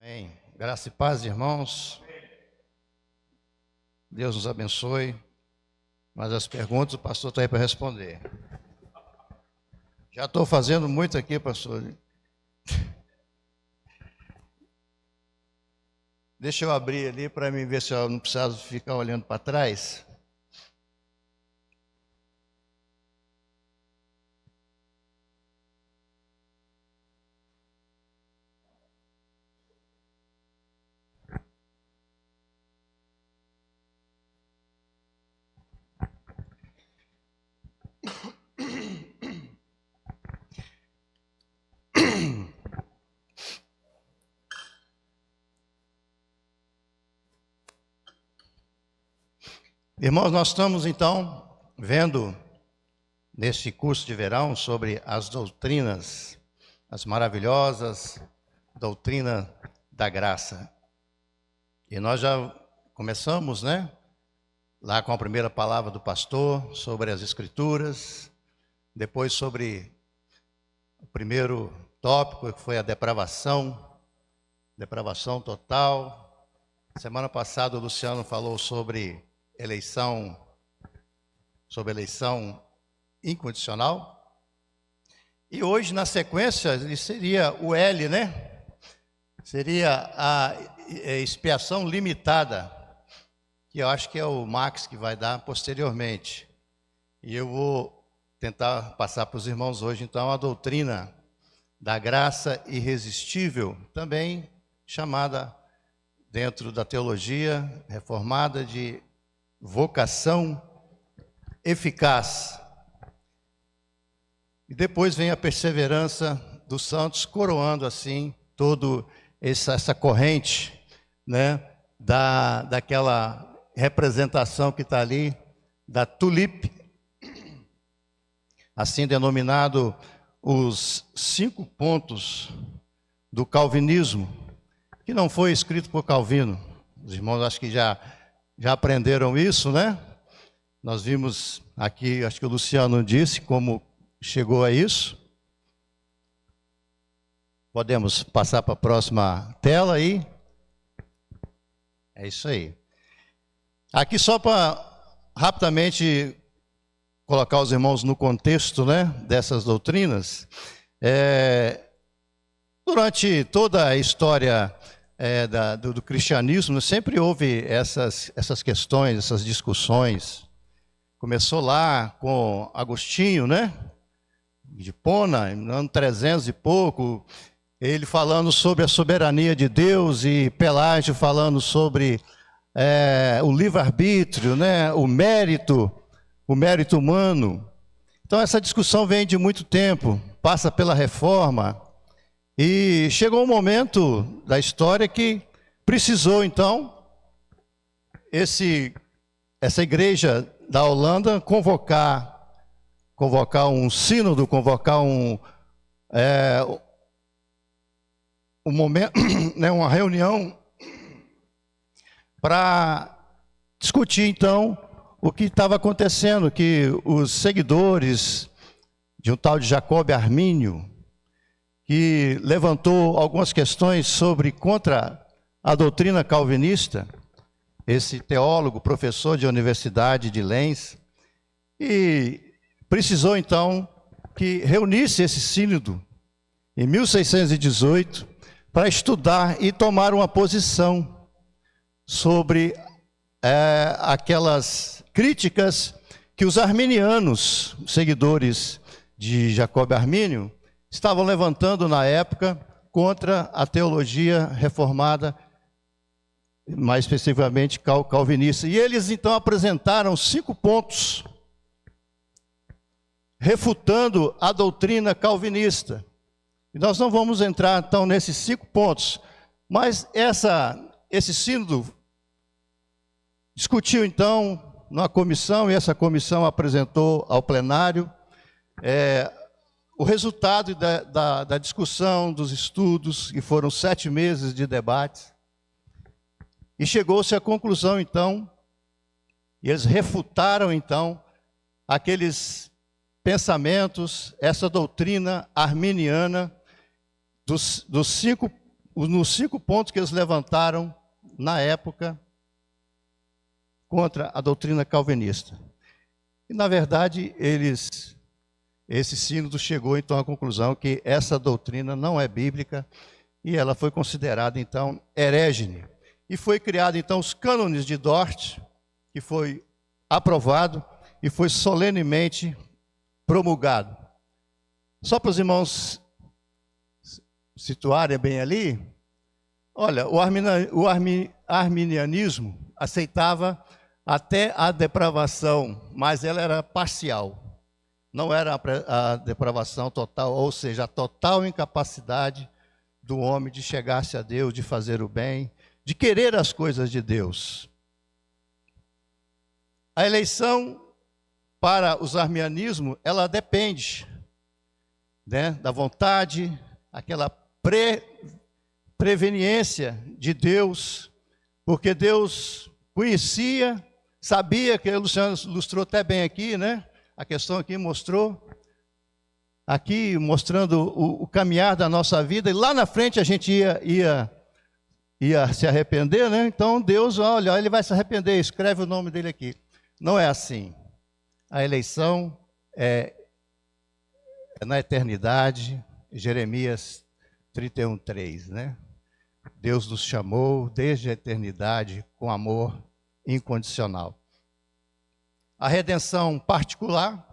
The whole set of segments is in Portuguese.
Amém. Graça e paz, irmãos. Deus nos abençoe. Mas as perguntas o pastor está aí para responder. Já estou fazendo muito aqui, pastor. Deixa eu abrir ali para mim ver se eu não preciso ficar olhando para trás. Irmãos, nós estamos então vendo neste curso de verão sobre as doutrinas, as maravilhosas doutrina da graça. E nós já começamos, lá com a primeira palavra do pastor sobre as escrituras, depois sobre o primeiro tópico que foi a depravação total. Semana passada o Luciano falou sobre eleição incondicional. E hoje, na sequência, seria o L, Seria a expiação limitada, que eu acho que é o Max que vai dar posteriormente. E eu vou tentar passar para os irmãos hoje, então, a doutrina da graça irresistível, também chamada dentro da teologia reformada de vocação eficaz. E depois vem a perseverança dos santos, coroando assim toda essa corrente, daquela representação que está ali, da tulipe, assim denominado os 5 pontos do calvinismo, que não foi escrito por Calvino. Os irmãos acho que já aprenderam isso, Nós vimos aqui, acho que o Luciano disse como chegou a isso. Podemos passar para a próxima tela aí. É isso aí. Aqui só para rapidamente colocar os irmãos no contexto, dessas doutrinas. Durante toda a história do cristianismo, sempre houve essas questões, essas discussões. Começou lá com Agostinho, de Hipona, no ano 300 e pouco, ele falando sobre a soberania de Deus, e Pelágio falando sobre o livre-arbítrio, o mérito humano. Então essa discussão vem de muito tempo, passa pela Reforma, e chegou um momento da história que precisou, então, essa igreja da Holanda convocar um sínodo, convocar momento, uma reunião para discutir, então, o que estava acontecendo, que os seguidores de um tal de Jacob Armínio, que levantou algumas questões contra a doutrina calvinista, esse teólogo, professor de universidade de Lens, e precisou então que reunisse esse sínodo em 1618 para estudar e tomar uma posição sobre aquelas críticas que os arminianos, seguidores de Jacob Armínio, estavam levantando na época contra a teologia reformada, mais especificamente calvinista. E eles então apresentaram 5 pontos refutando a doutrina calvinista. E nós não vamos entrar então nesses 5 pontos, mas esse sínodo discutiu então numa comissão, e essa comissão apresentou ao plenário o resultado da discussão, dos estudos, que foram 7 meses de debates, e chegou-se à conclusão, então, e eles refutaram, então, aqueles pensamentos, essa doutrina arminiana, os nos 5 pontos que eles levantaram na época contra a doutrina calvinista. E, na verdade, esse sínodo chegou, então, à conclusão que essa doutrina não é bíblica e ela foi considerada, então, herégine. E foi criado, então, os cânones de Dort, que foi aprovado e foi solenemente promulgado. Só para os irmãos situarem bem ali, olha, o arminianismo aceitava até a depravação, mas ela era parcial. Não era a depravação total, ou seja, a total incapacidade do homem de chegar-se a Deus, de fazer o bem, de querer as coisas de Deus. A eleição para os arminianismos, ela depende, né, da vontade, aquela preveniência de Deus, porque Deus conhecia, sabia, que o Luciano ilustrou até bem aqui, né? A questão aqui mostrou, aqui mostrando o caminhar da nossa vida, e lá na frente a gente ia se arrepender, né? Então Deus, olha, ele vai se arrepender, escreve o nome dele aqui. Não é assim. A eleição é na eternidade, Jeremias 31:3, né? Deus nos chamou desde a eternidade com amor incondicional. A redenção particular,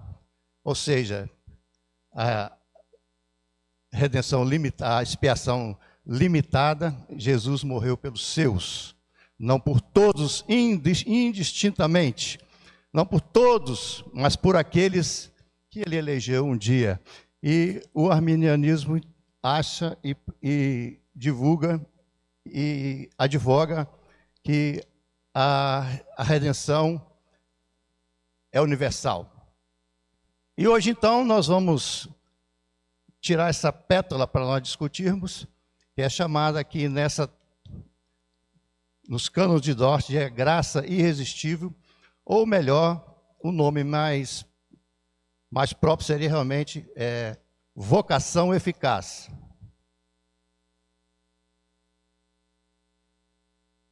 ou seja, a redenção limitada, a expiação limitada, Jesus morreu pelos seus, não por todos indistintamente, não por todos, mas por aqueles que ele elegeu um dia. E o arminianismo acha e divulga e advoga que a redenção é universal. E hoje, então, nós vamos tirar essa pétala para nós discutirmos, que é chamada aqui nos cânones de Dort de graça irresistível, ou melhor, o nome mais próprio seria realmente vocação eficaz.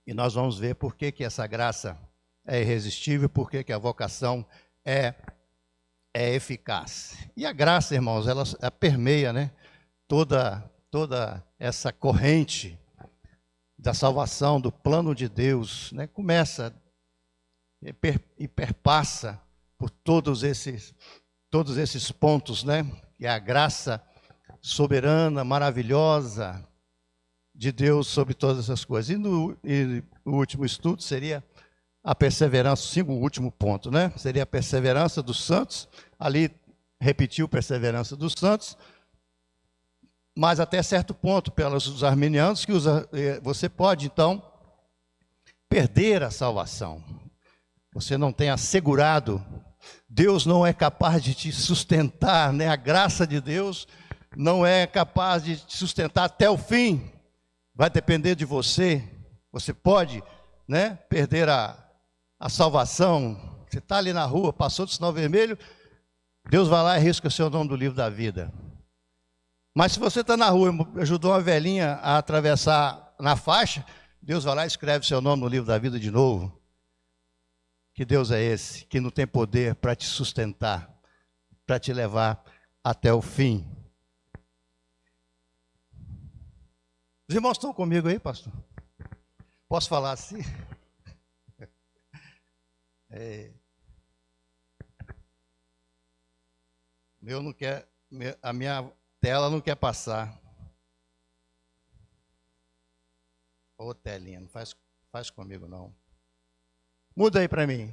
E nós vamos ver por que essa graça é irresistível, por que a vocação é eficaz. E a graça, irmãos, ela permeia, né, toda essa corrente da salvação, do plano de Deus, né, começa e perpassa por todos esses pontos, né, que é a graça soberana, maravilhosa de Deus sobre todas essas coisas. E o último estudo seria a perseverança, o último ponto, né? Seria a perseverança dos santos. Ali repetiu perseverança dos santos, mas até certo ponto, pelos arminianos, que você pode, então, perder a salvação. Você não tem assegurado, Deus não é capaz de te sustentar, né? A graça de Deus não é capaz de te sustentar até o fim. Vai depender de você. Você pode, né, perder a salvação. Você está ali na rua, passou do sinal vermelho, Deus vai lá e risca o seu nome do livro da vida. Mas se você está na rua e ajudou uma velhinha a atravessar na faixa, Deus vai lá e escreve o seu nome no livro da vida de novo. Que Deus é esse, que não tem poder para te sustentar, para te levar até o fim. Os irmãos estão comigo aí, pastor? Posso falar assim? A minha tela não quer passar. Ô, telinha, não faz comigo não. Muda aí para mim.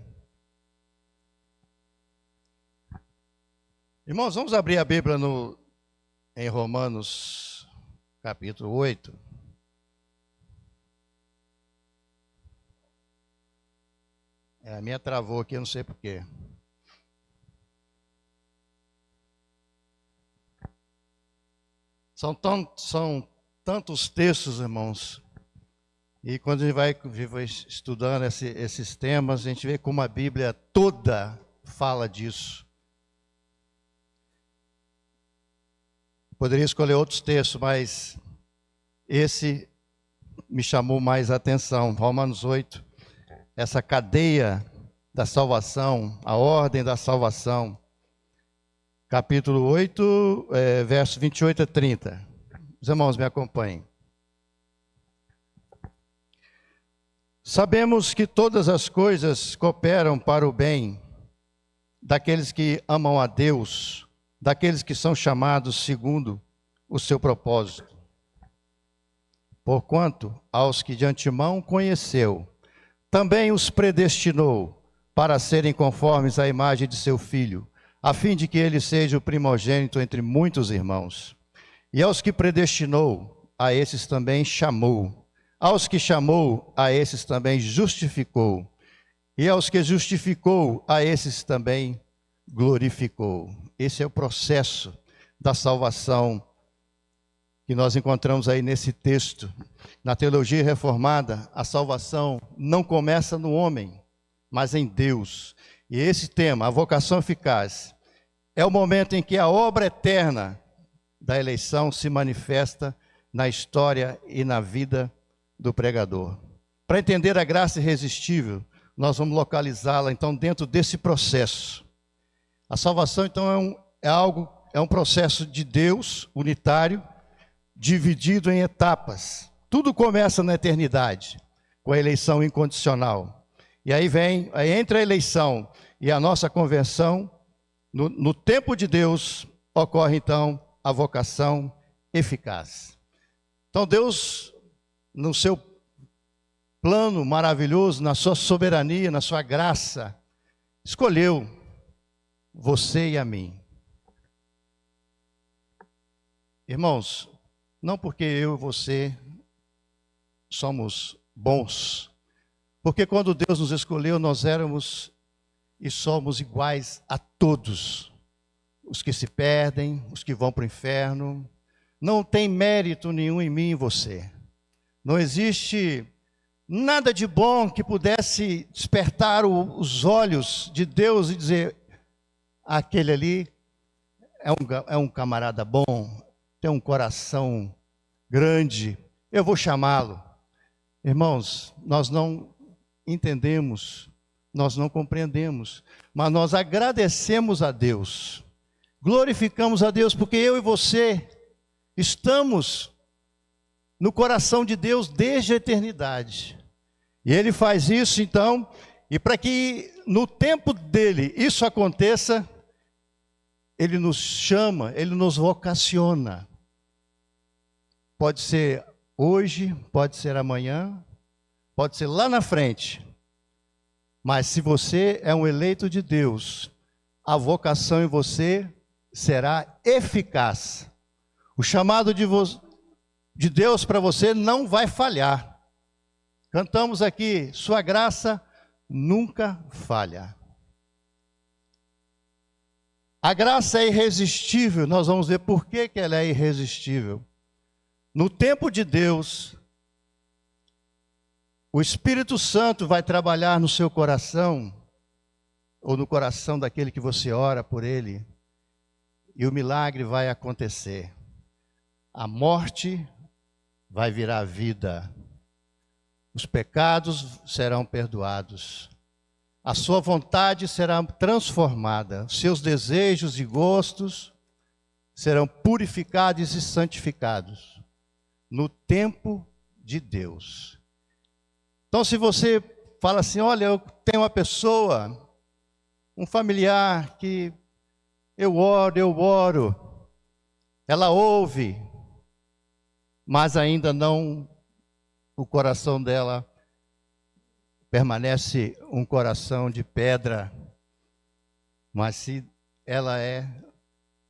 Irmãos, vamos abrir a Bíblia em Romanos, capítulo 8. A minha travou aqui, eu não sei porquê. São tantos textos, irmãos. E quando a gente vai estudando esses temas, a gente vê como a Bíblia toda fala disso. Poderia escolher outros textos, mas esse me chamou mais a atenção. Romanos 8, essa cadeia da salvação, a ordem da salvação. Capítulo 8, verso 28 a 30. Os irmãos me acompanhem. Sabemos que todas as coisas cooperam para o bem daqueles que amam a Deus, daqueles que são chamados segundo o seu propósito. Porquanto, aos que de antemão conheceu, também os predestinou para serem conformes à imagem de seu Filho, a fim de que ele seja o primogênito entre muitos irmãos. E aos que predestinou, a esses também chamou. Aos que chamou, a esses também justificou. E aos que justificou, a esses também glorificou. Esse é o processo da salvação que nós encontramos aí nesse texto. Na teologia reformada, a salvação não começa no homem, mas em Deus. E esse tema, a vocação eficaz, é o momento em que a obra eterna da eleição se manifesta na história e na vida do pregador. Para entender a graça irresistível, nós vamos localizá-la então dentro desse processo. A salvação então é um processo de Deus unitário, dividido em etapas. Tudo começa na eternidade, com a eleição incondicional. E aí entre a eleição e a nossa conversão, no tempo de Deus, ocorre então a vocação eficaz. Então Deus, no seu plano maravilhoso, na sua soberania, na sua graça, escolheu você e a mim. Irmãos, não porque eu e você somos bons, porque quando Deus nos escolheu, nós éramos e somos iguais a todos. Os que se perdem, os que vão para o inferno. Não tem mérito nenhum em mim e em você. Não existe nada de bom que pudesse despertar os olhos de Deus e dizer: aquele ali é um camarada bom, tem um coração grande, eu vou chamá-lo. Irmãos, nós não entendemos, nós não compreendemos, mas nós agradecemos a Deus, glorificamos a Deus, porque eu e você estamos no coração de Deus desde a eternidade. E Ele faz isso então, e para que no tempo dele isso aconteça, Ele nos chama, Ele nos vocaciona. Pode ser hoje, pode ser amanhã, pode ser lá na frente. Mas se você é um eleito de Deus, a vocação em você será eficaz. O chamado de Deus para você não vai falhar. Cantamos aqui, sua graça nunca falha. A graça é irresistível, nós vamos ver por que ela é irresistível. No tempo de Deus, o Espírito Santo vai trabalhar no seu coração, ou no coração daquele que você ora por ele, e o milagre vai acontecer. A morte vai virar vida. Os pecados serão perdoados. A sua vontade será transformada. Seus desejos e gostos serão purificados e santificados no tempo de Deus. Então, se você fala assim, olha, eu tenho uma pessoa, um familiar que eu oro, ela ouve, mas ainda não, o coração dela permanece um coração de pedra. Mas se ela é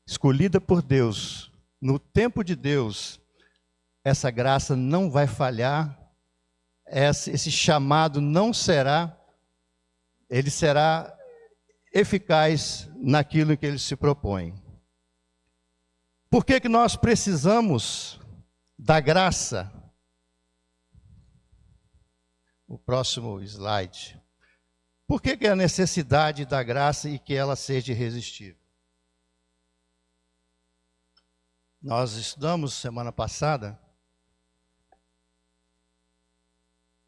escolhida por Deus, no tempo de Deus, essa graça não vai falhar, esse chamado não será, ele será eficaz naquilo que ele se propõe. Por que nós precisamos da graça? O próximo slide. Por que a necessidade da graça e que ela seja irresistível? Nós estudamos semana passada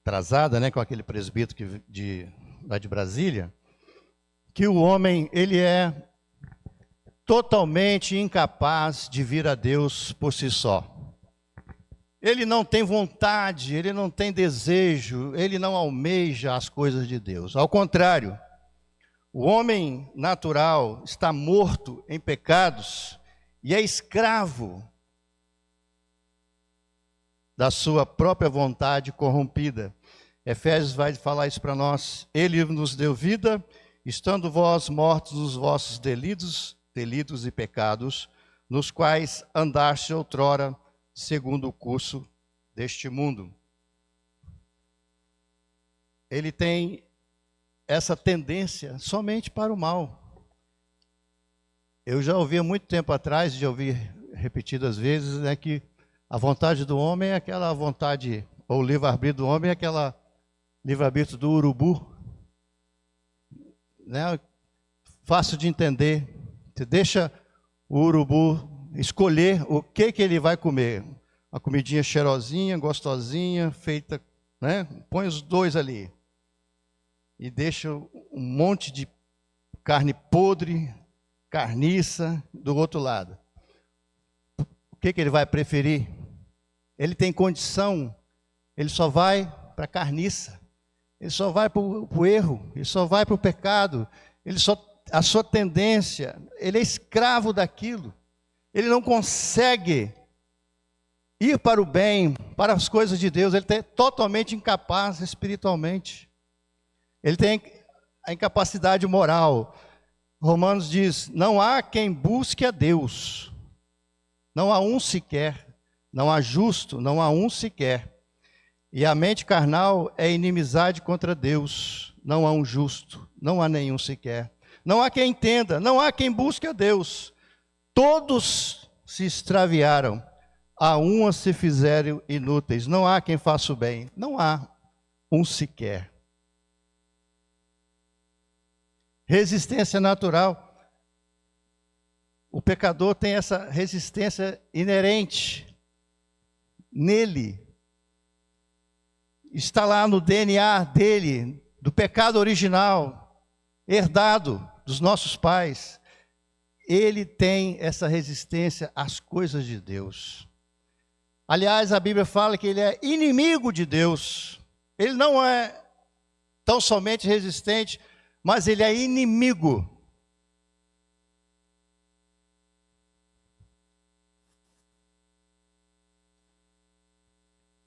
atrasada, né, com aquele presbítero lá de Brasília, que o homem, ele é totalmente incapaz de vir a Deus por si só. Ele não tem vontade, ele não tem desejo, ele não almeja as coisas de Deus. Ao contrário, o homem natural está morto em pecados e é escravo da sua própria vontade corrompida. Efésios vai falar isso para nós. Ele nos deu vida, estando vós mortos nos vossos delitos e pecados, nos quais andaste outrora, segundo o curso deste mundo. Ele tem essa tendência somente para o mal. Eu já ouvi há muito tempo atrás, já ouvi repetidas vezes, né, que a vontade do homem é aquela vontade, ou o livre-arbítrio do homem é aquela livre-arbítrio do urubu, né? Fácil de entender. Você deixa o urubu escolher o que ele vai comer. Uma comidinha cheirosinha, gostosinha, feita, né? Põe os dois ali. E deixa um monte de carne podre, carniça, do outro lado. O que ele vai preferir? Ele tem condição, ele só vai para a carniça, ele só vai para o erro, ele só vai para o pecado, a sua tendência, ele é escravo daquilo, ele não consegue ir para o bem, para as coisas de Deus, ele é totalmente incapaz espiritualmente, ele tem a incapacidade moral. Romanos diz, não há quem busque a Deus, não há um sequer, não há justo, não há um sequer. E a mente carnal é inimizade contra Deus, não há um justo, não há nenhum sequer. Não há quem entenda, não há quem busque a Deus. Todos se extraviaram, a uma se fizeram inúteis. Não há quem faça o bem, não há um sequer. Resistência natural. O pecador tem essa resistência inerente nele. Está lá no DNA dele, do pecado original, herdado dos nossos pais. Ele tem essa resistência às coisas de Deus. Aliás, a Bíblia fala que ele é inimigo de Deus. Ele não é tão somente resistente, mas ele é inimigo.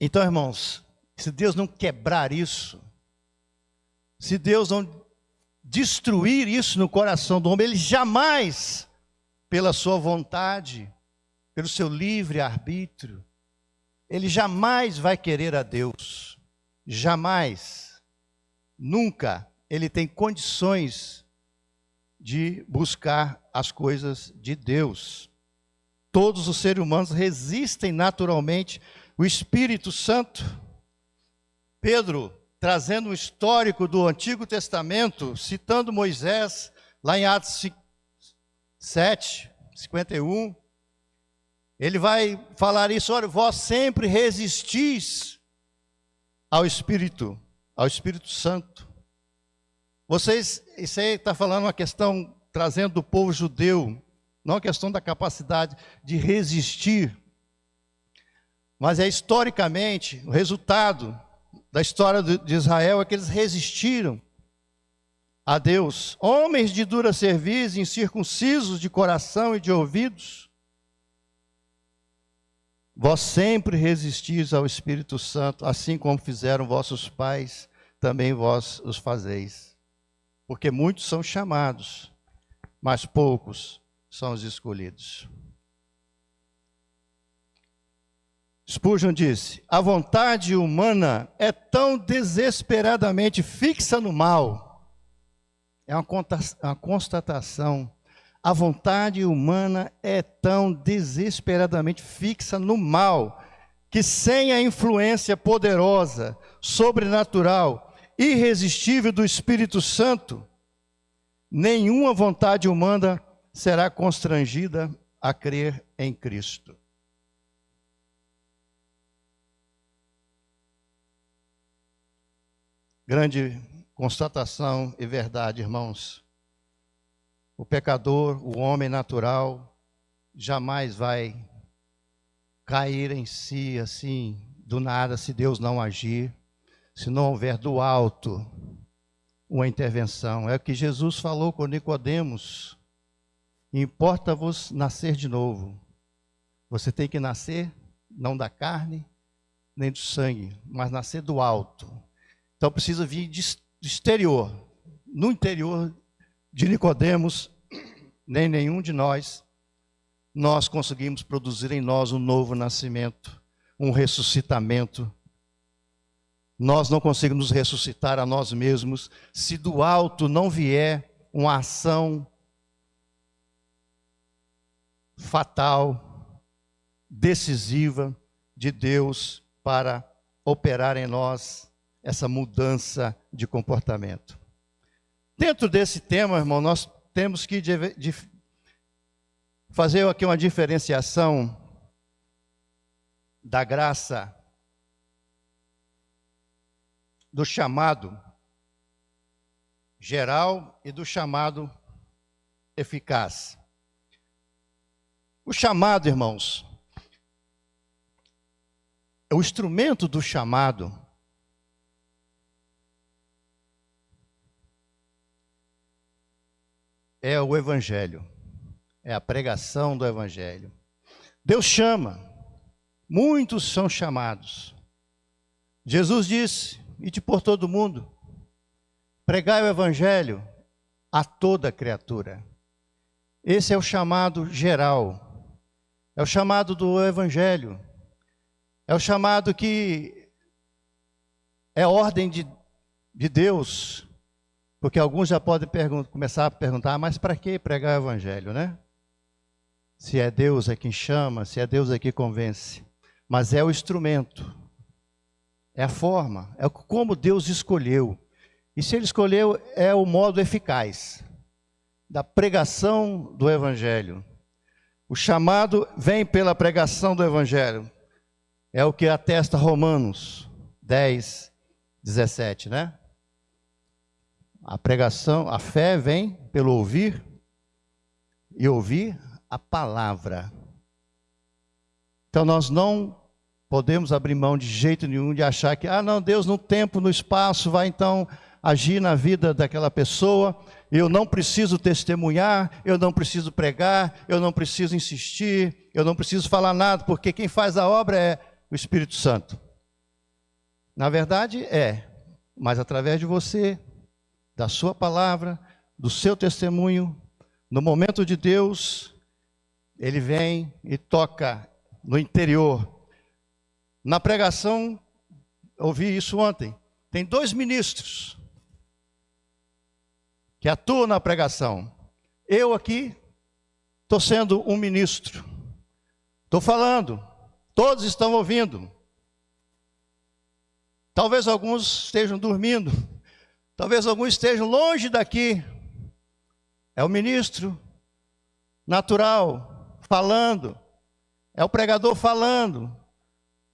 Então, irmãos, se Deus não quebrar isso, se Deus não destruir isso no coração do homem, ele jamais, pela sua vontade, pelo seu livre arbítrio, ele jamais vai querer a Deus. Jamais. Nunca ele tem condições de buscar as coisas de Deus. Todos os seres humanos resistem naturalmente o Espírito Santo. Pedro, trazendo um histórico do Antigo Testamento, citando Moisés, lá em Atos 7, 51, ele vai falar isso, olha, vós sempre resistis ao Espírito Santo. Vocês, isso aí está falando uma questão, trazendo do povo judeu, não a questão da capacidade de resistir, mas é historicamente o resultado da história de Israel é que eles resistiram a Deus. Homens de dura cerviz, incircuncisos de coração e de ouvidos, vós sempre resistis ao Espírito Santo, assim como fizeram vossos pais, também vós os fazeis. Porque muitos são chamados, mas poucos são os escolhidos. Spurgeon disse, a vontade humana é tão desesperadamente fixa no mal. É uma constatação. A vontade humana é tão desesperadamente fixa no mal, que sem a influência poderosa, sobrenatural, irresistível do Espírito Santo, nenhuma vontade humana será constrangida a crer em Cristo. grande constatação e verdade, irmãos. O pecador, o homem natural, jamais vai cair em si assim, do nada, se Deus não agir, se não houver do alto uma intervenção. É o que Jesus falou com Nicodemos: importa-vos nascer de novo. Você tem que nascer, não da carne, nem do sangue, mas nascer do alto. Então precisa vir do exterior. No interior de Nicodemos, nem nenhum de nós conseguimos produzir em nós um novo nascimento, um ressuscitamento. Nós não conseguimos ressuscitar a nós mesmos se do alto não vier uma ação fatal, decisiva de Deus para operar em nós essa mudança de comportamento. Dentro desse tema, irmão, nós temos que fazer aqui uma diferenciação da graça, do chamado geral e do chamado eficaz. O chamado, irmãos, o instrumento do chamado é o Evangelho, é a pregação do Evangelho. Deus chama, muitos são chamados. Jesus disse: ide por todo mundo, pregai o Evangelho a toda criatura. Esse é o chamado geral, é o chamado do Evangelho, é o chamado que é ordem de Deus, porque alguns já podem começar a perguntar: mas para que pregar o Evangelho, né? Se é Deus é quem chama, se é Deus é quem convence. Mas é o instrumento, é a forma, é como Deus escolheu. E se Ele escolheu, é o modo eficaz da pregação do Evangelho. O chamado vem pela pregação do Evangelho. É o que atesta Romanos 10, 17, né? A pregação, a fé vem pelo ouvir, e ouvir a palavra. Então nós não podemos abrir mão de jeito nenhum de achar que, não, Deus no tempo, no espaço, vai então agir na vida daquela pessoa. Eu não preciso testemunhar, eu não preciso pregar, eu não preciso insistir, eu não preciso falar nada, porque quem faz a obra é o Espírito Santo. Na verdade mas através de você, da sua palavra, do seu testemunho, no momento de Deus, Ele vem e toca no interior. Na pregação, ouvi isso ontem, tem 2 ministros que atuam na pregação. Eu aqui estou sendo um ministro, estou falando, todos estão ouvindo. Talvez alguns estejam dormindo, talvez alguns estejam longe daqui. É o ministro natural falando, é o pregador falando,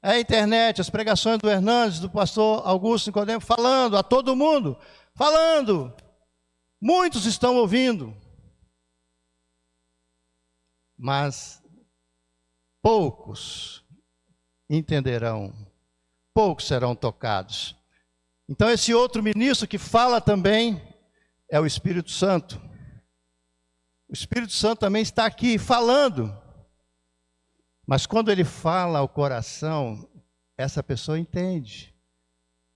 é a internet, as pregações do Hernandes, do pastor Augusto Nicodemo, falando a todo mundo, falando. Muitos estão ouvindo, mas poucos entenderão, poucos serão tocados. Então esse outro ministro que fala também é o Espírito Santo. O Espírito Santo também está aqui falando, mas quando ele fala ao coração, essa pessoa entende,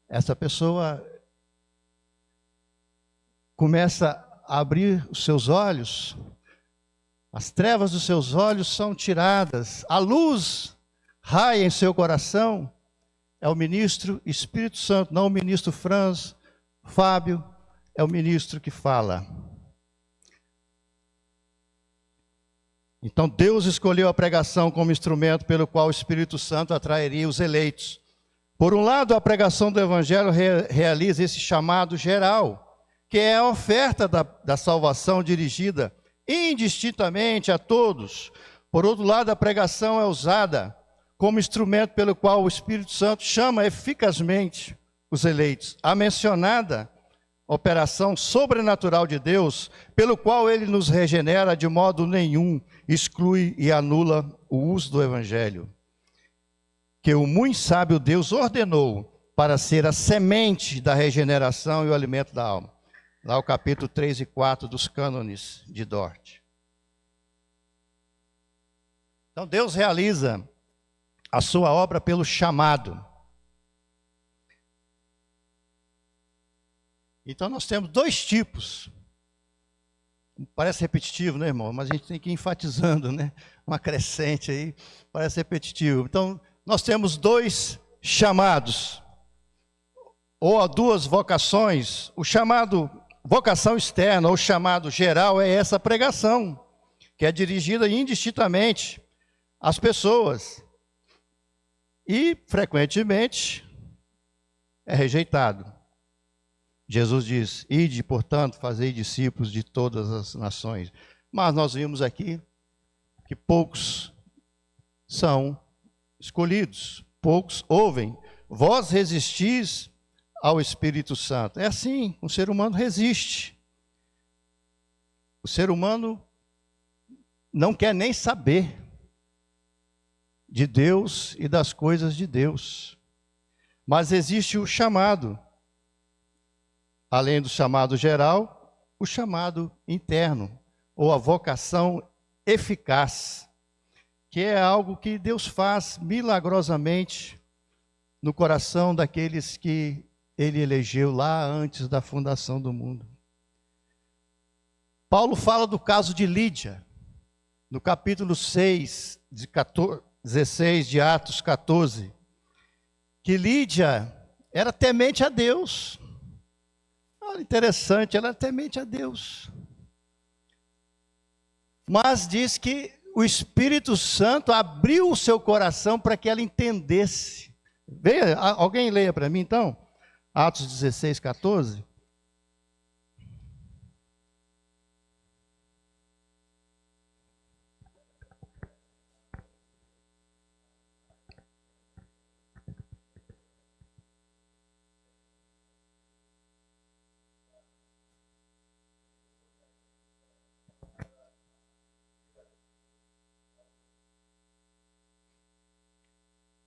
essa pessoa começa a abrir os seus olhos, as trevas dos seus olhos são tiradas, a luz raia em seu coração. É o ministro Espírito Santo, não o ministro Franz, Fábio, é o ministro que fala. Então Deus escolheu a pregação como instrumento pelo qual o Espírito Santo atrairia os eleitos. Por um lado, a pregação do Evangelho realiza esse chamado geral, que é a oferta da salvação dirigida indistintamente a todos. Por outro lado, a pregação é usada como instrumento pelo qual o Espírito Santo chama eficazmente os eleitos. A mencionada operação sobrenatural de Deus, pelo qual ele nos regenera, de modo nenhum exclui e anula o uso do evangelho, que o muito sábio Deus ordenou para ser a semente da regeneração e o alimento da alma. Lá o capítulo 3 e 4 dos cânones de Dort. Então Deus realiza a sua obra pelo chamado. Então nós temos dois tipos. Parece repetitivo, né, irmão? Mas a gente tem que ir enfatizando, né? Uma crescente aí, parece repetitivo. Então nós temos dois chamados, ou duas vocações. O chamado vocação externa, ou chamado geral, é essa pregação, que é dirigida indistintamente às pessoas. E, frequentemente, é rejeitado. Jesus diz: ide, portanto, fazei discípulos de todas as nações. Mas nós vimos aqui que poucos são escolhidos, poucos ouvem. Vós resistis ao Espírito Santo. É assim, o ser humano resiste. O ser humano não quer nem saber de Deus e das coisas de Deus. Mas existe o chamado. Além do chamado geral, o chamado interno, ou a vocação eficaz, que é algo que Deus faz milagrosamente no coração daqueles que Ele elegeu lá antes da fundação do mundo. Paulo fala do caso de Lídia, no capítulo 6, 16 de Atos 14, que Lídia era temente a Deus. Olha, interessante, ela é temente a Deus. Mas diz que o Espírito Santo abriu o seu coração para que ela entendesse. Veja, alguém leia para mim então, Atos 16, 14.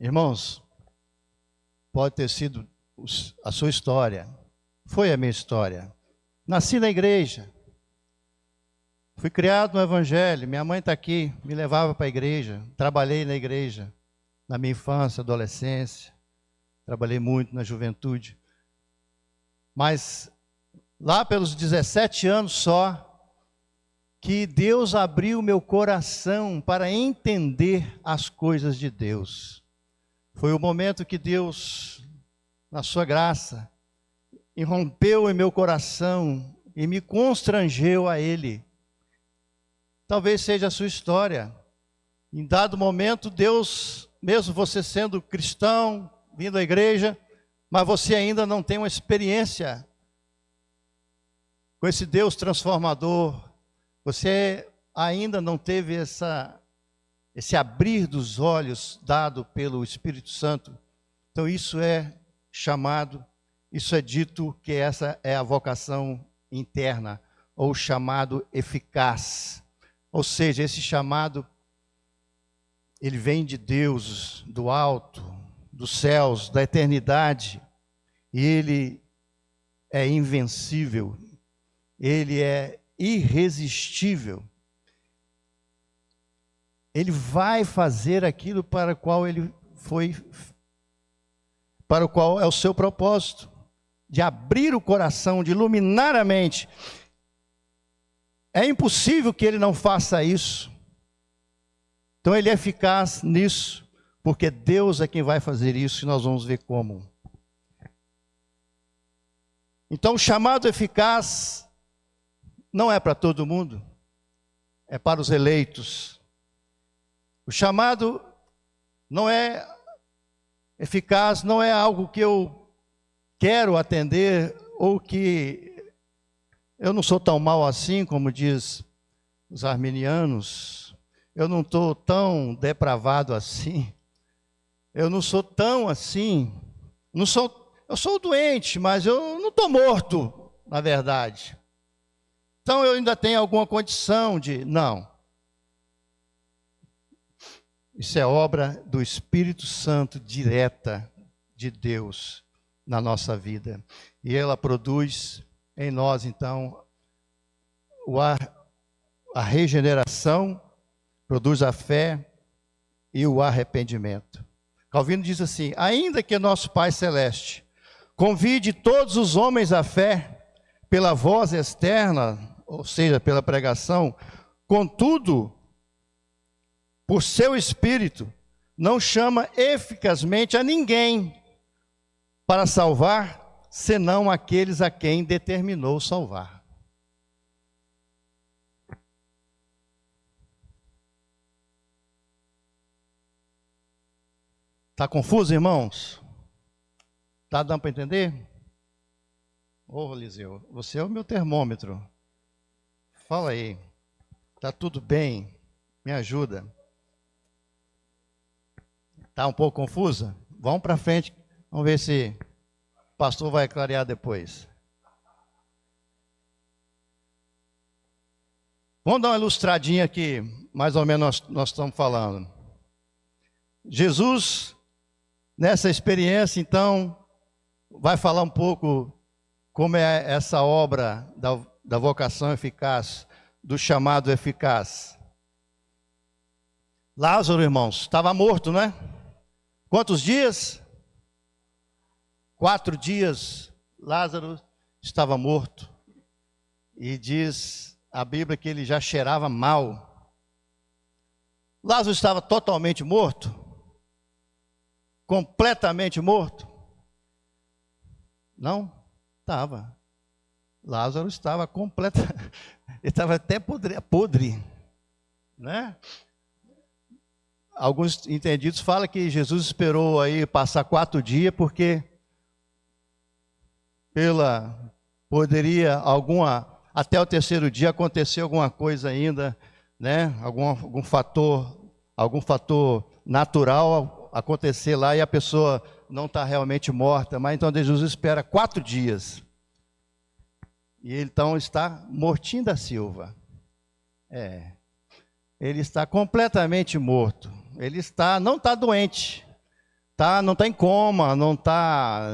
Irmãos, pode ter sido a sua história, foi a minha história. Nasci na igreja, fui criado no Evangelho, minha mãe está aqui, me levava para a igreja, trabalhei na igreja, na minha infância, adolescência, trabalhei muito na juventude. Mas lá pelos 17 anos só, que Deus abriu meu coração para entender as coisas de Deus. Foi o momento que Deus, na sua graça, irrompeu em meu coração e me constrangeu a Ele. Talvez seja a sua história. Em dado momento, Deus, mesmo você sendo cristão, vindo à igreja, mas você ainda não tem uma experiência com esse Deus transformador. Você ainda não teve esse abrir dos olhos dado pelo Espírito Santo. Então isso é chamado, isso é dito que essa é a vocação interna, ou chamado eficaz. Ou seja, esse chamado, ele vem de Deus, do alto, dos céus, da eternidade, e ele é invencível, ele é irresistível. Ele vai fazer aquilo para o qual ele foi, para o qual é o seu propósito, de abrir o coração, de iluminar a mente. É impossível que ele não faça isso. Então ele é eficaz nisso, porque Deus é quem vai fazer isso, e nós vamos ver como. Então o chamado eficaz não é para todo mundo, é para os eleitos. O chamado não é eficaz, não é algo que eu quero atender, ou que eu não sou tão mal assim, como diz os arminianos, eu não estou tão depravado assim, eu não sou tão assim, eu sou doente, mas eu não estou morto, na verdade. Então eu ainda tenho alguma condição de... Não. Isso é obra do Espírito Santo direta de Deus na nossa vida. E ela produz em nós, então, a regeneração, produz a fé e o arrependimento. Calvino diz assim: ainda que nosso Pai Celeste convide todos os homens à fé pela voz externa, ou seja, pela pregação, contudo, por seu Espírito, não chama eficazmente a ninguém para salvar, senão aqueles a quem determinou salvar. Está confuso, irmãos? Está dando para entender? Ô, Eliseu, você é o meu termômetro. Fala aí. Está tudo bem? Me ajuda. Está um pouco confusa? Vamos para frente. Vamos ver se o pastor vai clarear depois. Vamos dar uma ilustradinha aqui. Mais ou menos nós estamos falando. Jesus... Nessa experiência, então, vai falar um pouco como é essa obra da vocação eficaz, do chamado eficaz. Lázaro, irmãos, estava morto, né? Quantos dias? 4 dias, Lázaro estava morto. E diz a Bíblia que ele já cheirava mal. Lázaro estava totalmente morto? Completamente morto? Não, estava. Lázaro estava ele estava até podre, né? Alguns entendidos falam que Jesus esperou aí passar 4 dias, porque poderia até o 3º dia acontecer alguma coisa ainda, né? Algum fator natural acontecer lá e a pessoa não está realmente morta, mas então Jesus espera 4 dias. E ele então está mortinho da Silva. Ele está completamente morto. Ele não está doente, não está em coma, não está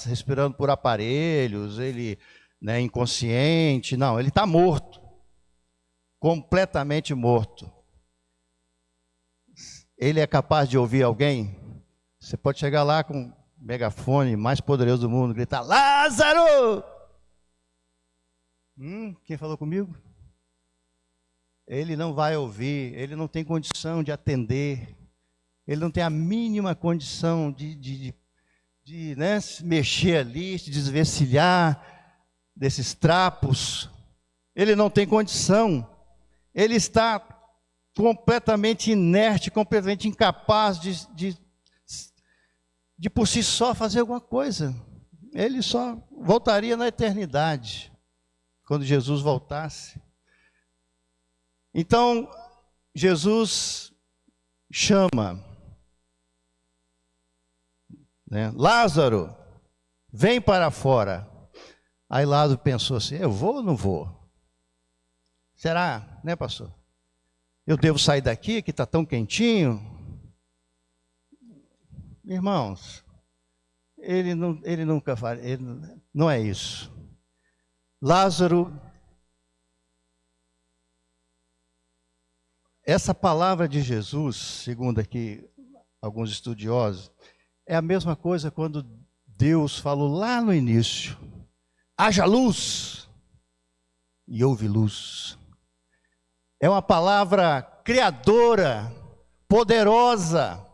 respirando por aparelhos, ele, né, inconsciente, não, ele está morto, completamente morto. Ele é capaz de ouvir alguém? Você pode chegar lá com o megafone mais poderoso do mundo, gritar: Lázaro! Quem falou comigo? Ele não vai ouvir, ele não tem condição de atender, ele não tem a mínima condição de né, se mexer ali, se desvencilhar desses trapos. Ele não tem condição, ele está completamente inerte, completamente incapaz de por si só fazer alguma coisa. Ele só voltaria na eternidade, quando Jesus voltasse. Então, Jesus chama, né? Lázaro, vem para fora. Aí Lázaro pensou assim: eu vou ou não vou? Será, né, pastor? Eu devo sair daqui, que está tão quentinho? Irmãos, ele nunca faz, não é isso. Lázaro, essa palavra de Jesus, segundo aqui alguns estudiosos, é a mesma coisa quando Deus falou lá no início: haja luz, e houve luz. É uma palavra criadora, poderosa,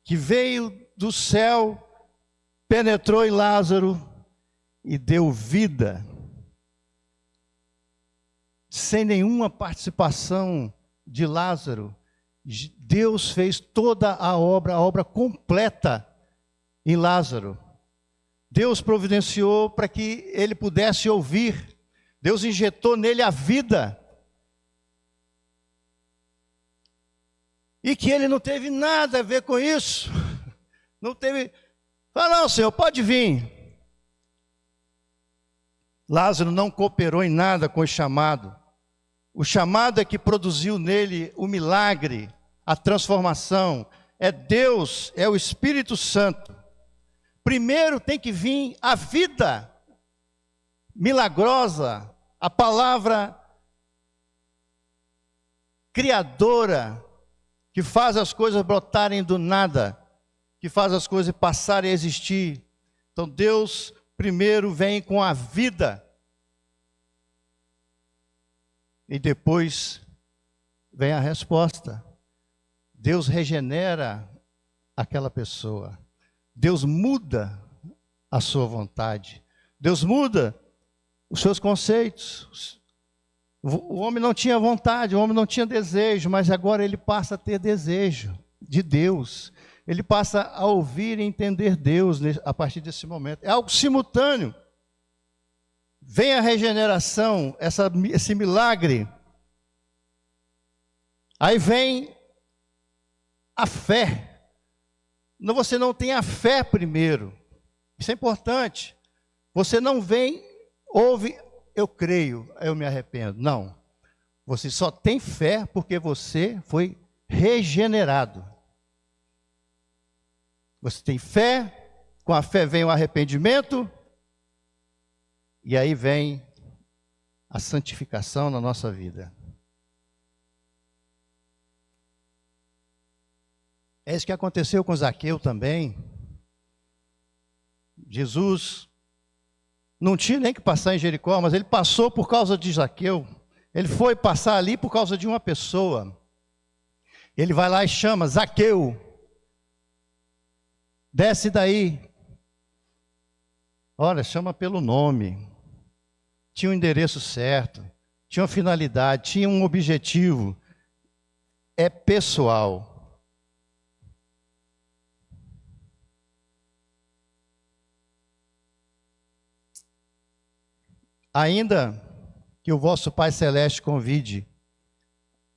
que veio do céu, penetrou em Lázaro e deu vida, sem nenhuma participação de Lázaro. Deus fez toda a obra completa em Lázaro. Deus providenciou para que ele pudesse ouvir. Deus injetou nele a vida. E que ele não teve nada a ver com isso. Não teve Fala, não, Senhor, pode vir. Lázaro não cooperou em nada com o chamado. O chamado é que produziu nele o milagre, a transformação. É Deus, é o Espírito Santo. Primeiro tem que vir a vida milagrosa, a palavra criadora, que faz as coisas brotarem do nada, que faz as coisas passarem a existir. Então Deus primeiro vem com a vida, e depois vem a resposta. Deus regenera aquela pessoa. Deus muda a sua vontade. Deus muda os seus conceitos. O homem não tinha vontade, o homem não tinha desejo, mas agora ele passa a ter desejo de Deus. Ele passa a ouvir e entender Deus a partir desse momento. É algo simultâneo. Vem a regeneração, esse milagre. Aí vem a fé. Você não tem a fé primeiro. Isso é importante. Você não vem, ouve, eu creio, eu me arrependo. Não. Você só tem fé porque você foi regenerado. Você tem fé, com a fé vem o arrependimento, e aí vem a santificação na nossa vida. É isso que aconteceu com Zaqueu também. Jesus não tinha nem que passar em Jericó, mas ele passou por causa de Zaqueu. Ele foi passar ali por causa de uma pessoa. Ele vai lá e chama: Zaqueu, desce daí. Olha, chama pelo nome. Tinha um endereço certo, tinha uma finalidade, tinha um objetivo. É pessoal. Ainda que o vosso Pai Celeste convide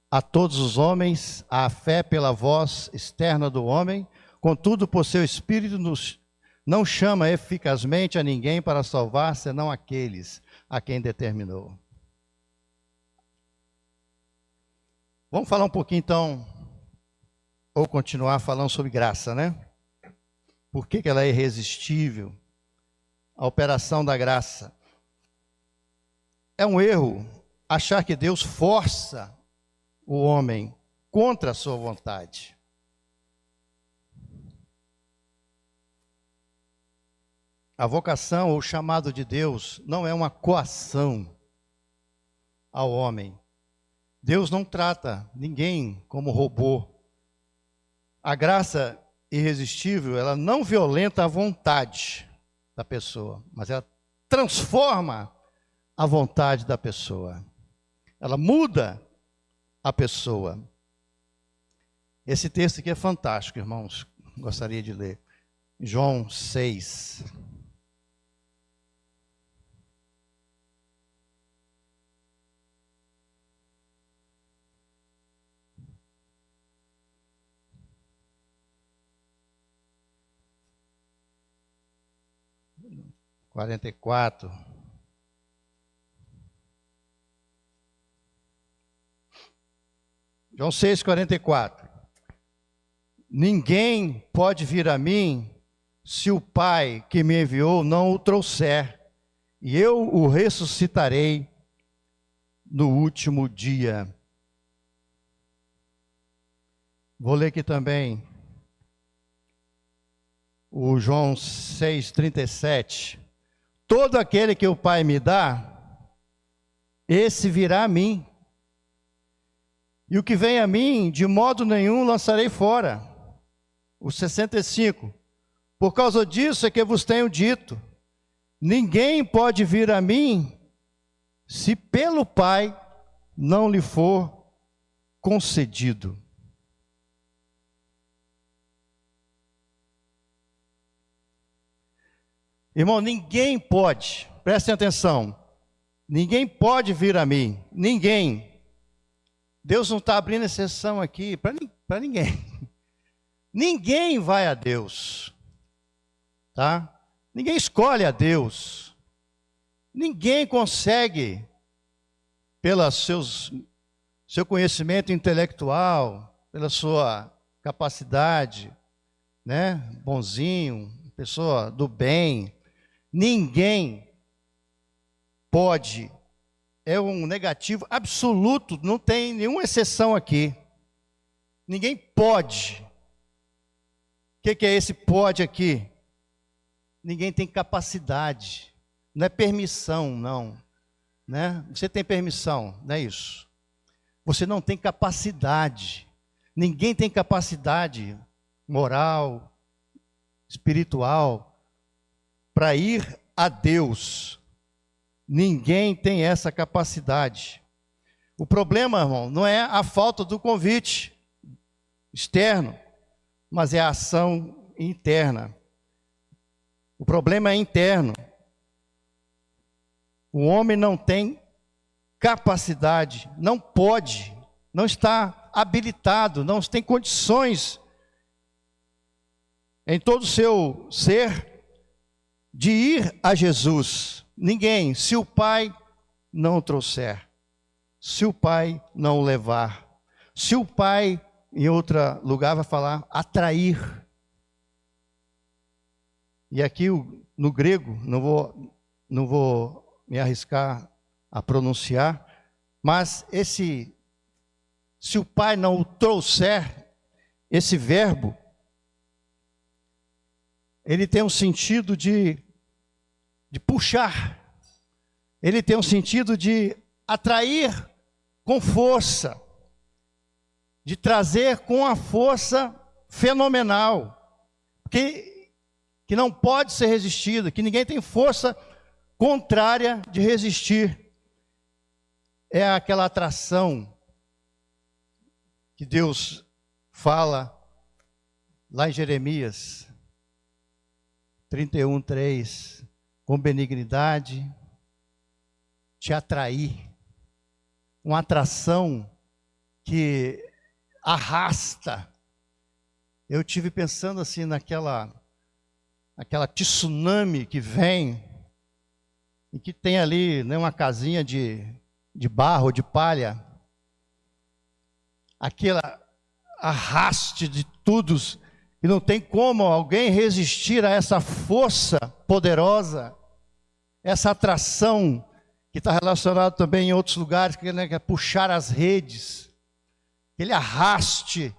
a todos os homens à fé pela voz externa do homem, contudo, por seu Espírito, não chama eficazmente a ninguém para salvar, senão aqueles a quem determinou. Vamos falar um pouquinho, então, ou continuar falando sobre graça, né? Por que ela é irresistível? A operação da graça. É um erro achar que Deus força o homem contra a sua vontade. A vocação ou o chamado de Deus não é uma coação ao homem. Deus não trata ninguém como robô. A graça irresistível, ela não violenta a vontade da pessoa, mas ela transforma a vontade da pessoa. Ela muda a pessoa. Esse texto aqui é fantástico, irmãos. Gostaria de ler. João 6. Quarenta e quatro. João 6,44. Ninguém pode vir a mim se o Pai que me enviou não o trouxer, e eu o ressuscitarei no último dia. Vou ler aqui também o João 6,37. Todo aquele que o Pai me dá, esse virá a mim. E o que vem a mim, de modo nenhum lançarei fora. O 65. Por causa disso é que eu vos tenho dito: ninguém pode vir a mim, se pelo Pai não lhe for concedido. Irmão, ninguém pode, prestem atenção, ninguém pode vir a mim, ninguém. Deus não está abrindo exceção aqui para ninguém. Ninguém vai a Deus tá? Ninguém escolhe a Deus. Ninguém consegue, pelo seu conhecimento intelectual, pela sua capacidade, né? Bonzinho, pessoa do bem. Ninguém pode, é um negativo absoluto, não tem nenhuma exceção aqui. Ninguém pode. O que é esse pode aqui? Ninguém tem capacidade. Não é permissão, não. Né? Você tem permissão, não é isso. Você não tem capacidade. Ninguém tem capacidade moral, espiritual, para ir a Deus. Ninguém tem essa capacidade. O problema, irmão, não é a falta do convite externo, mas é a ação interna. O problema é interno. O homem não tem capacidade, não pode, não está habilitado, não tem condições em todo o seu ser de ir a Jesus. Ninguém, se o Pai não o trouxer, se o Pai não o levar, se o Pai, em outro lugar vai falar, atrair. E aqui no grego, não vou me arriscar a pronunciar, mas se o Pai não o trouxer, esse verbo, ele tem um sentido de puxar, ele tem um sentido de atrair com força, de trazer com a força fenomenal, que não pode ser resistida, que ninguém tem força contrária de resistir. É aquela atração que Deus fala lá em Jeremias 31:3, com benignidade te atrair, uma atração que arrasta. Eu tive pensando assim naquela tsunami que vem, e que tem ali, né, uma casinha de barro, de palha, aquela arraste de tudo, e não tem como alguém resistir a essa força poderosa, essa atração que está relacionada também em outros lugares, que é puxar as redes, ele arraste.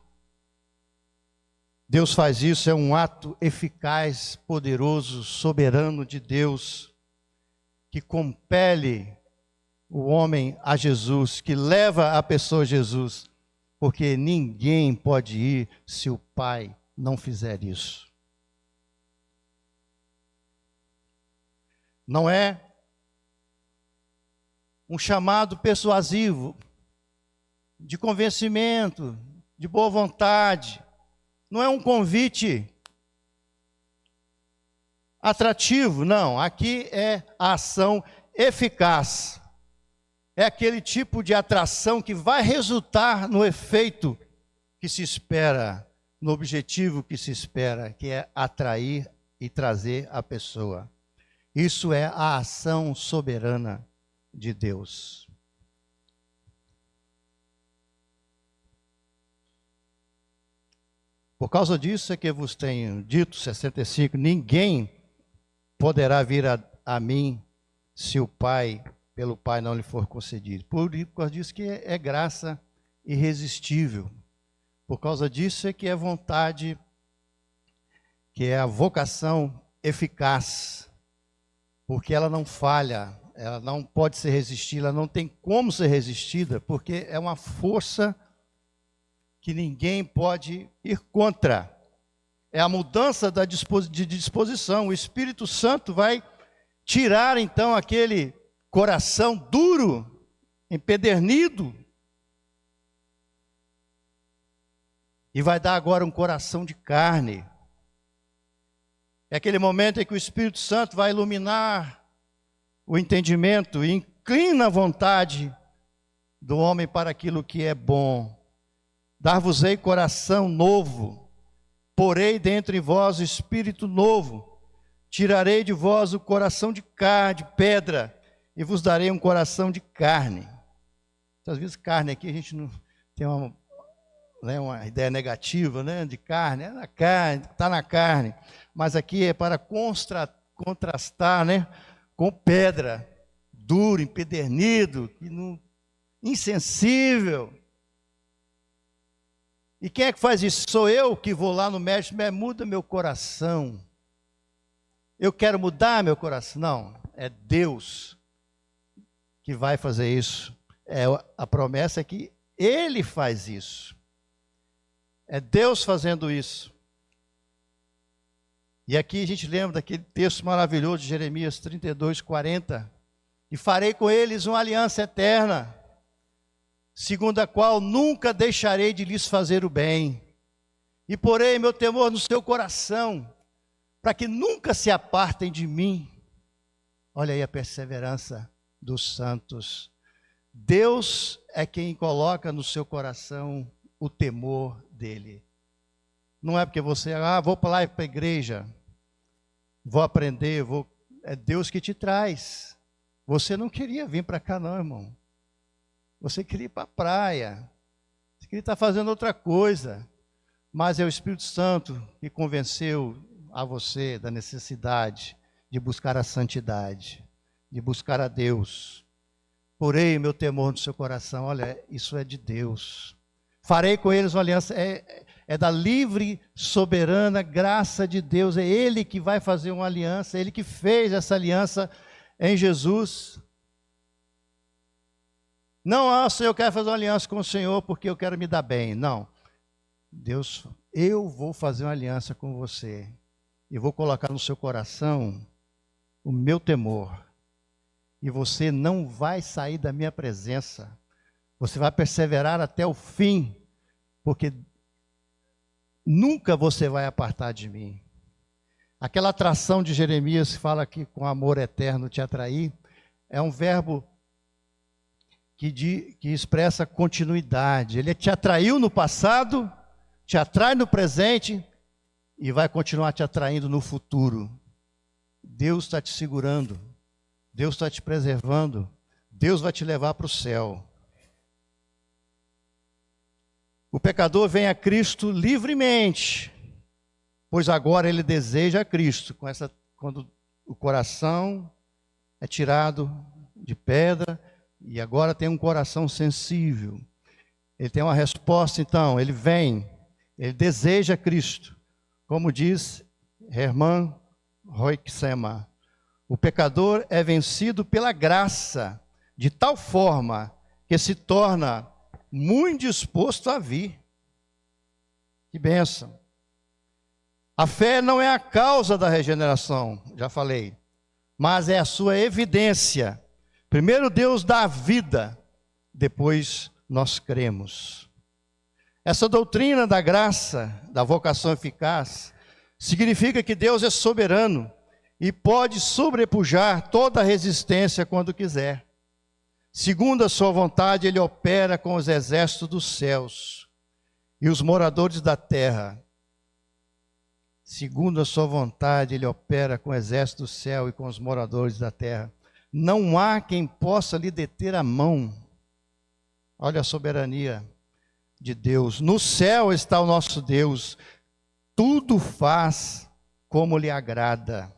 Deus faz isso, é um ato eficaz, poderoso, soberano de Deus, que compele o homem a Jesus, que leva a pessoa a Jesus, porque ninguém pode ir se o Pai não fizer isso. Não é um chamado persuasivo, de convencimento, de boa vontade. Não é um convite atrativo, não. Aqui é a ação eficaz. É aquele tipo de atração que vai resultar no efeito que se espera, no objetivo que se espera, que é atrair e trazer a pessoa. Isso é a ação soberana de Deus. Por causa disso é que eu vos tenho dito, 65, ninguém poderá vir a mim se o Pai, pelo Pai não lhe for concedido. Por causa disso que é graça irresistível. Por causa disso é que é vontade, que é a vocação eficaz. Porque ela não falha, ela não pode ser resistida, ela não tem como ser resistida, porque é uma força que ninguém pode ir contra. É a mudança de disposição. O Espírito Santo vai tirar então aquele coração duro, empedernido, e vai dar agora um coração de carne. É aquele momento em que o Espírito Santo vai iluminar o entendimento e inclina a vontade do homem para aquilo que é bom. Dar-vos-ei coração novo, porei dentro de vós espírito novo. tirarei de vós o coração de pedra, e vos darei um coração de carne. Às vezes carne aqui a gente não tem uma ideia negativa, né, de carne. É na carne, está na carne. Mas aqui é para contrastar, né, com pedra, duro, empedernido, insensível. E quem é que faz isso? Sou eu que vou lá no médico, muda meu coração. Eu quero mudar meu coração. Não, é Deus que vai fazer isso. A promessa é que Ele faz isso. É Deus fazendo isso. E aqui a gente lembra daquele texto maravilhoso de Jeremias 32:40. E farei com eles uma aliança eterna, segundo a qual nunca deixarei de lhes fazer o bem. E porei meu temor no seu coração, para que nunca se apartem de mim. Olha aí a perseverança dos santos. Deus é quem coloca no seu coração o temor dele. Não é porque você, vou para lá para a igreja, vou aprender, é Deus que te traz. Você não queria vir para cá não, irmão. Você queria ir para a praia, você queria estar fazendo outra coisa, mas é o Espírito Santo que convenceu a você da necessidade de buscar a santidade, de buscar a Deus. Porei meu temor no seu coração. Olha, isso é de Deus. Farei com eles uma aliança, é da livre, soberana graça de Deus. É Ele que vai fazer uma aliança, é Ele que fez essa aliança em Jesus. Não, Senhor, eu quero fazer uma aliança com o Senhor porque eu quero me dar bem. Não. Deus, eu vou fazer uma aliança com você e vou colocar no seu coração o meu temor. E você não vai sair da minha presença. Você vai perseverar até o fim, porque nunca você vai apartar de mim. Aquela atração de Jeremias que fala que com amor eterno te atrair, é um verbo que expressa continuidade. Ele te atraiu no passado, te atrai no presente e vai continuar te atraindo no futuro. Deus está te segurando, Deus está te preservando, Deus vai te levar para o céu. O pecador vem a Cristo livremente, pois agora ele deseja a Cristo. Quando o coração é tirado de pedra e agora tem um coração sensível, ele tem uma resposta. Então ele vem, ele deseja Cristo, como diz Hermann Hoeksema. O pecador é vencido pela graça de tal forma que se torna muito disposto a vir. Que bênção! A fé não é a causa da regeneração, já falei, mas é a sua evidência. Primeiro Deus dá a vida, depois nós cremos. Essa doutrina da graça, da vocação eficaz, significa que Deus é soberano e pode sobrepujar toda resistência quando quiser. Segundo a sua vontade, Ele opera com os exércitos dos céus e os moradores da terra. Segundo a sua vontade, Ele opera com o exército do céu e com os moradores da terra. Não há quem possa lhe deter a mão. Olha a soberania de Deus. No céu está o nosso Deus. Tudo faz como lhe agrada.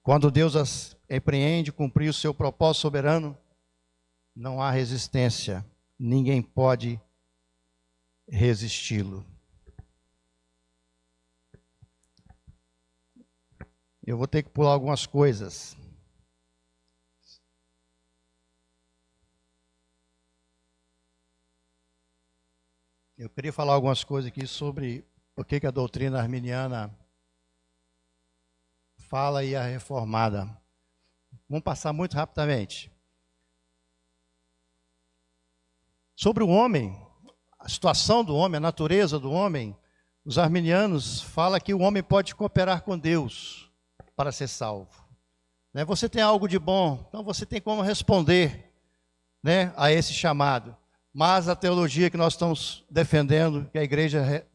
Quando Deus empreende cumprir o seu propósito soberano, não há resistência. Ninguém pode resisti-lo. Eu vou ter que pular algumas coisas. Eu queria falar algumas coisas aqui sobre o que a doutrina arminiana fala e a reformada. Vamos passar muito rapidamente. Sobre o homem, a situação do homem, a natureza do homem, os arminianos falam que o homem pode cooperar com Deus para ser salvo. Você tem algo de bom, então você tem como responder, a esse chamado. Mas a teologia que nós estamos defendendo, que a igreja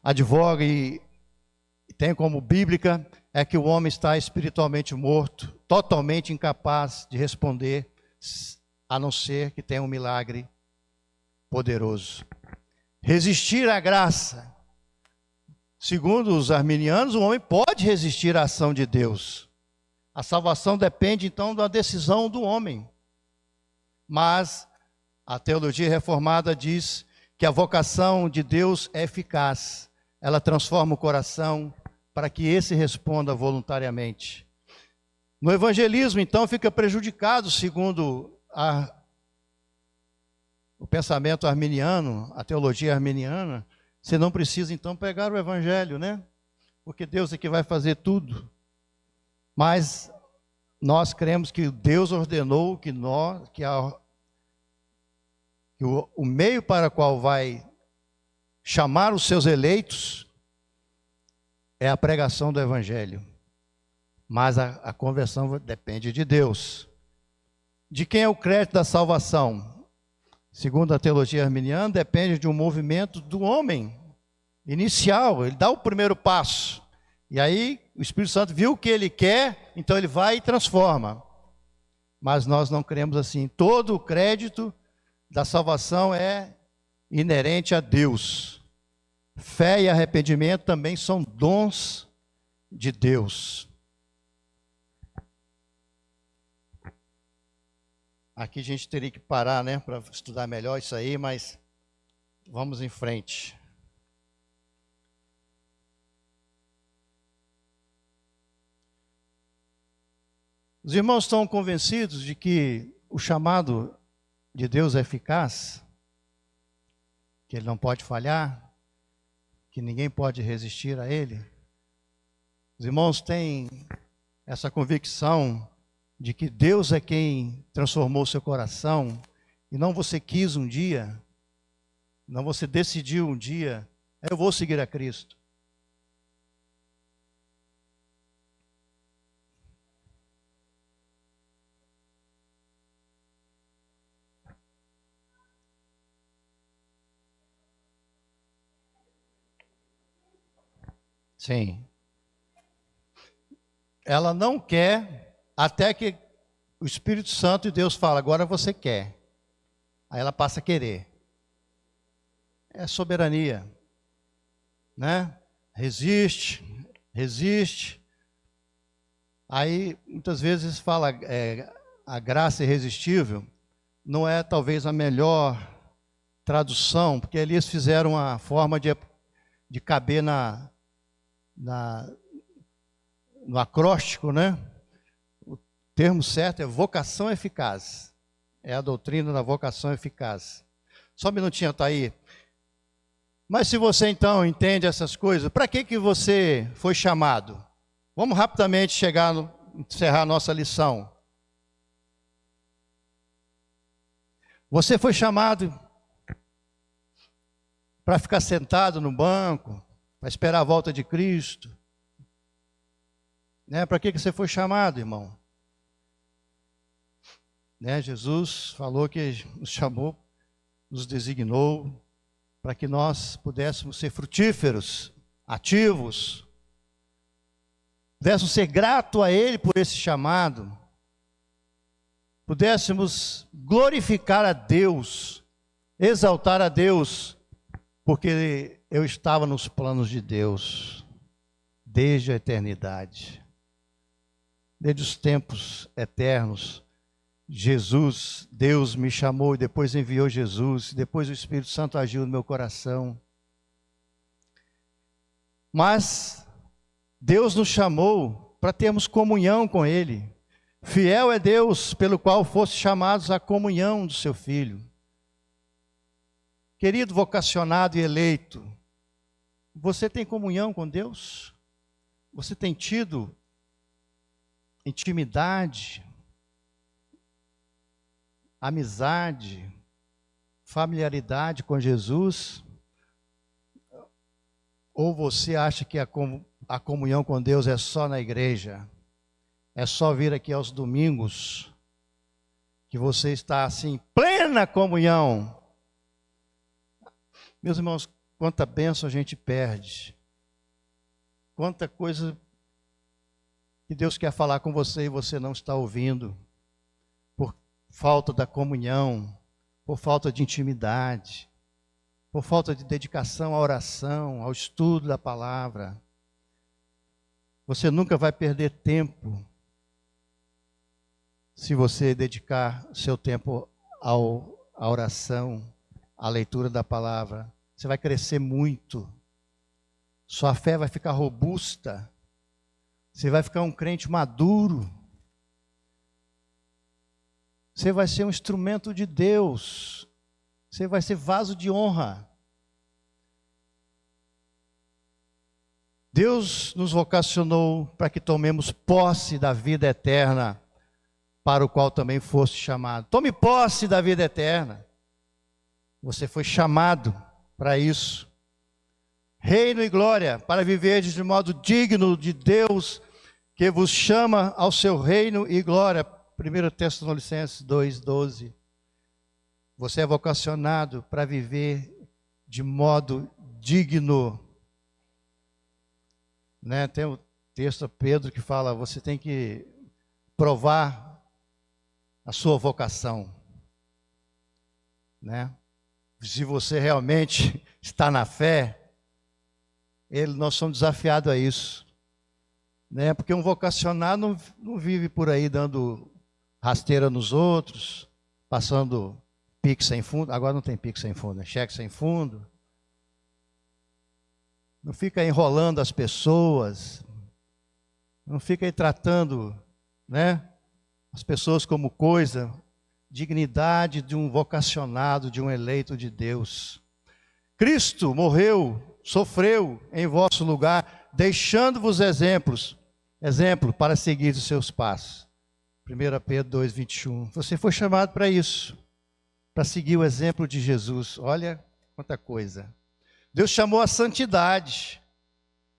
advoga e tem como bíblica é que o homem está espiritualmente morto, totalmente incapaz de responder, a não ser que tenha um milagre poderoso. Resistir à graça. Segundo os arminianos, o homem pode resistir à ação de Deus. A salvação depende, então, da decisão do homem. Mas a teologia reformada diz que a vocação de Deus é eficaz. Ela transforma o coração para que esse responda voluntariamente. No evangelismo, então, fica prejudicado, segundo o pensamento arminiano, a teologia arminiana. Você não precisa, então, pregar o evangelho, né? Porque Deus é que vai fazer tudo. Mas nós cremos que Deus ordenou que o meio para o qual vai chamar os seus eleitos é a pregação do evangelho. Mas a conversão depende de Deus. De quem é o crédito da salvação? Segundo a teologia arminiana, depende de um movimento do homem inicial. Ele dá o primeiro passo. E aí o Espírito Santo viu o que ele quer, então ele vai e transforma. Mas nós não cremos assim. Todo o crédito da salvação é inerente a Deus. Fé e arrependimento também são dons de Deus. Aqui a gente teria que parar, né, para estudar melhor isso aí, mas vamos em frente. Os irmãos estão convencidos de que o chamado de Deus é eficaz, que ele não pode falhar, que ninguém pode resistir a ele? Os irmãos têm essa convicção de que Deus é quem transformou seu coração, e não você quis um dia, não você decidiu um dia, eu vou seguir a Cristo. Sim. Ela não quer até que o Espírito Santo e Deus fala, agora você quer. Aí ela passa a querer. É soberania, né? Resiste. Aí muitas vezes fala a graça irresistível, não é talvez a melhor tradução, porque ali eles fizeram uma forma de caber no acróstico, né? O termo certo é vocação eficaz. É a doutrina da vocação eficaz. Só um minutinho, tá aí. Mas se você então entende essas coisas, para que você foi chamado? Vamos rapidamente encerrar a nossa lição. Você foi chamado para ficar sentado no banco, para esperar a volta de Cristo. Né? Para que você foi chamado, irmão? Né? Jesus falou que nos chamou, nos designou para que nós pudéssemos ser frutíferos, ativos, pudéssemos ser gratos a Ele por esse chamado, pudéssemos glorificar a Deus, exaltar a Deus, porque eu estava nos planos de Deus, desde a eternidade, desde os tempos eternos. Jesus, Deus me chamou e depois enviou Jesus, depois o Espírito Santo agiu no meu coração. Mas Deus nos chamou para termos comunhão com Ele. Fiel é Deus pelo qual fosse chamados à comunhão do seu Filho. Querido vocacionado e eleito, você tem comunhão com Deus? Você tem tido intimidade, amizade, familiaridade com Jesus? Ou você acha que a comunhão com Deus é só na igreja? É só vir aqui aos domingos que você está assim, plena comunhão? Meus irmãos, quanta bênção a gente perde Quanta coisa que Deus quer falar com você e você não está ouvindo, por falta da comunhão, por falta de intimidade, por falta de dedicação à oração, ao estudo da palavra. Você nunca vai perder tempo se você dedicar seu tempo à oração, à leitura da palavra. Você vai crescer muito. Sua fé vai ficar robusta. Você vai ficar um crente maduro. Você vai ser um instrumento de Deus. Você vai ser vaso de honra. Deus nos vocacionou para que tomemos posse da vida eterna, para o qual também foste chamado. Tome posse da vida eterna. Você foi chamado para isso. Reino e glória, para viver de modo digno de Deus, que vos chama ao seu reino e glória. 1 Tessalonicenses 2:12. Você é vocacionado para viver de modo digno. Né? Tem o texto de Pedro que fala, você tem que provar a sua vocação. Né? Se você realmente está na fé, nós somos desafiados a isso. Né? Porque um vocacionado não vive por aí dando rasteira nos outros, passando Pix sem fundo. Agora não tem Pix sem fundo, é cheque sem fundo. Não fica enrolando as pessoas. Não fica aí tratando, né, as pessoas como coisa. Dignidade de um vocacionado, de um eleito de Deus. Cristo morreu, sofreu em vosso lugar, deixando-vos exemplo para seguir os seus passos. 1 Pedro 2:21. Você foi chamado para isso, para seguir o exemplo de Jesus. Olha quanta coisa. Deus chamou a santidade.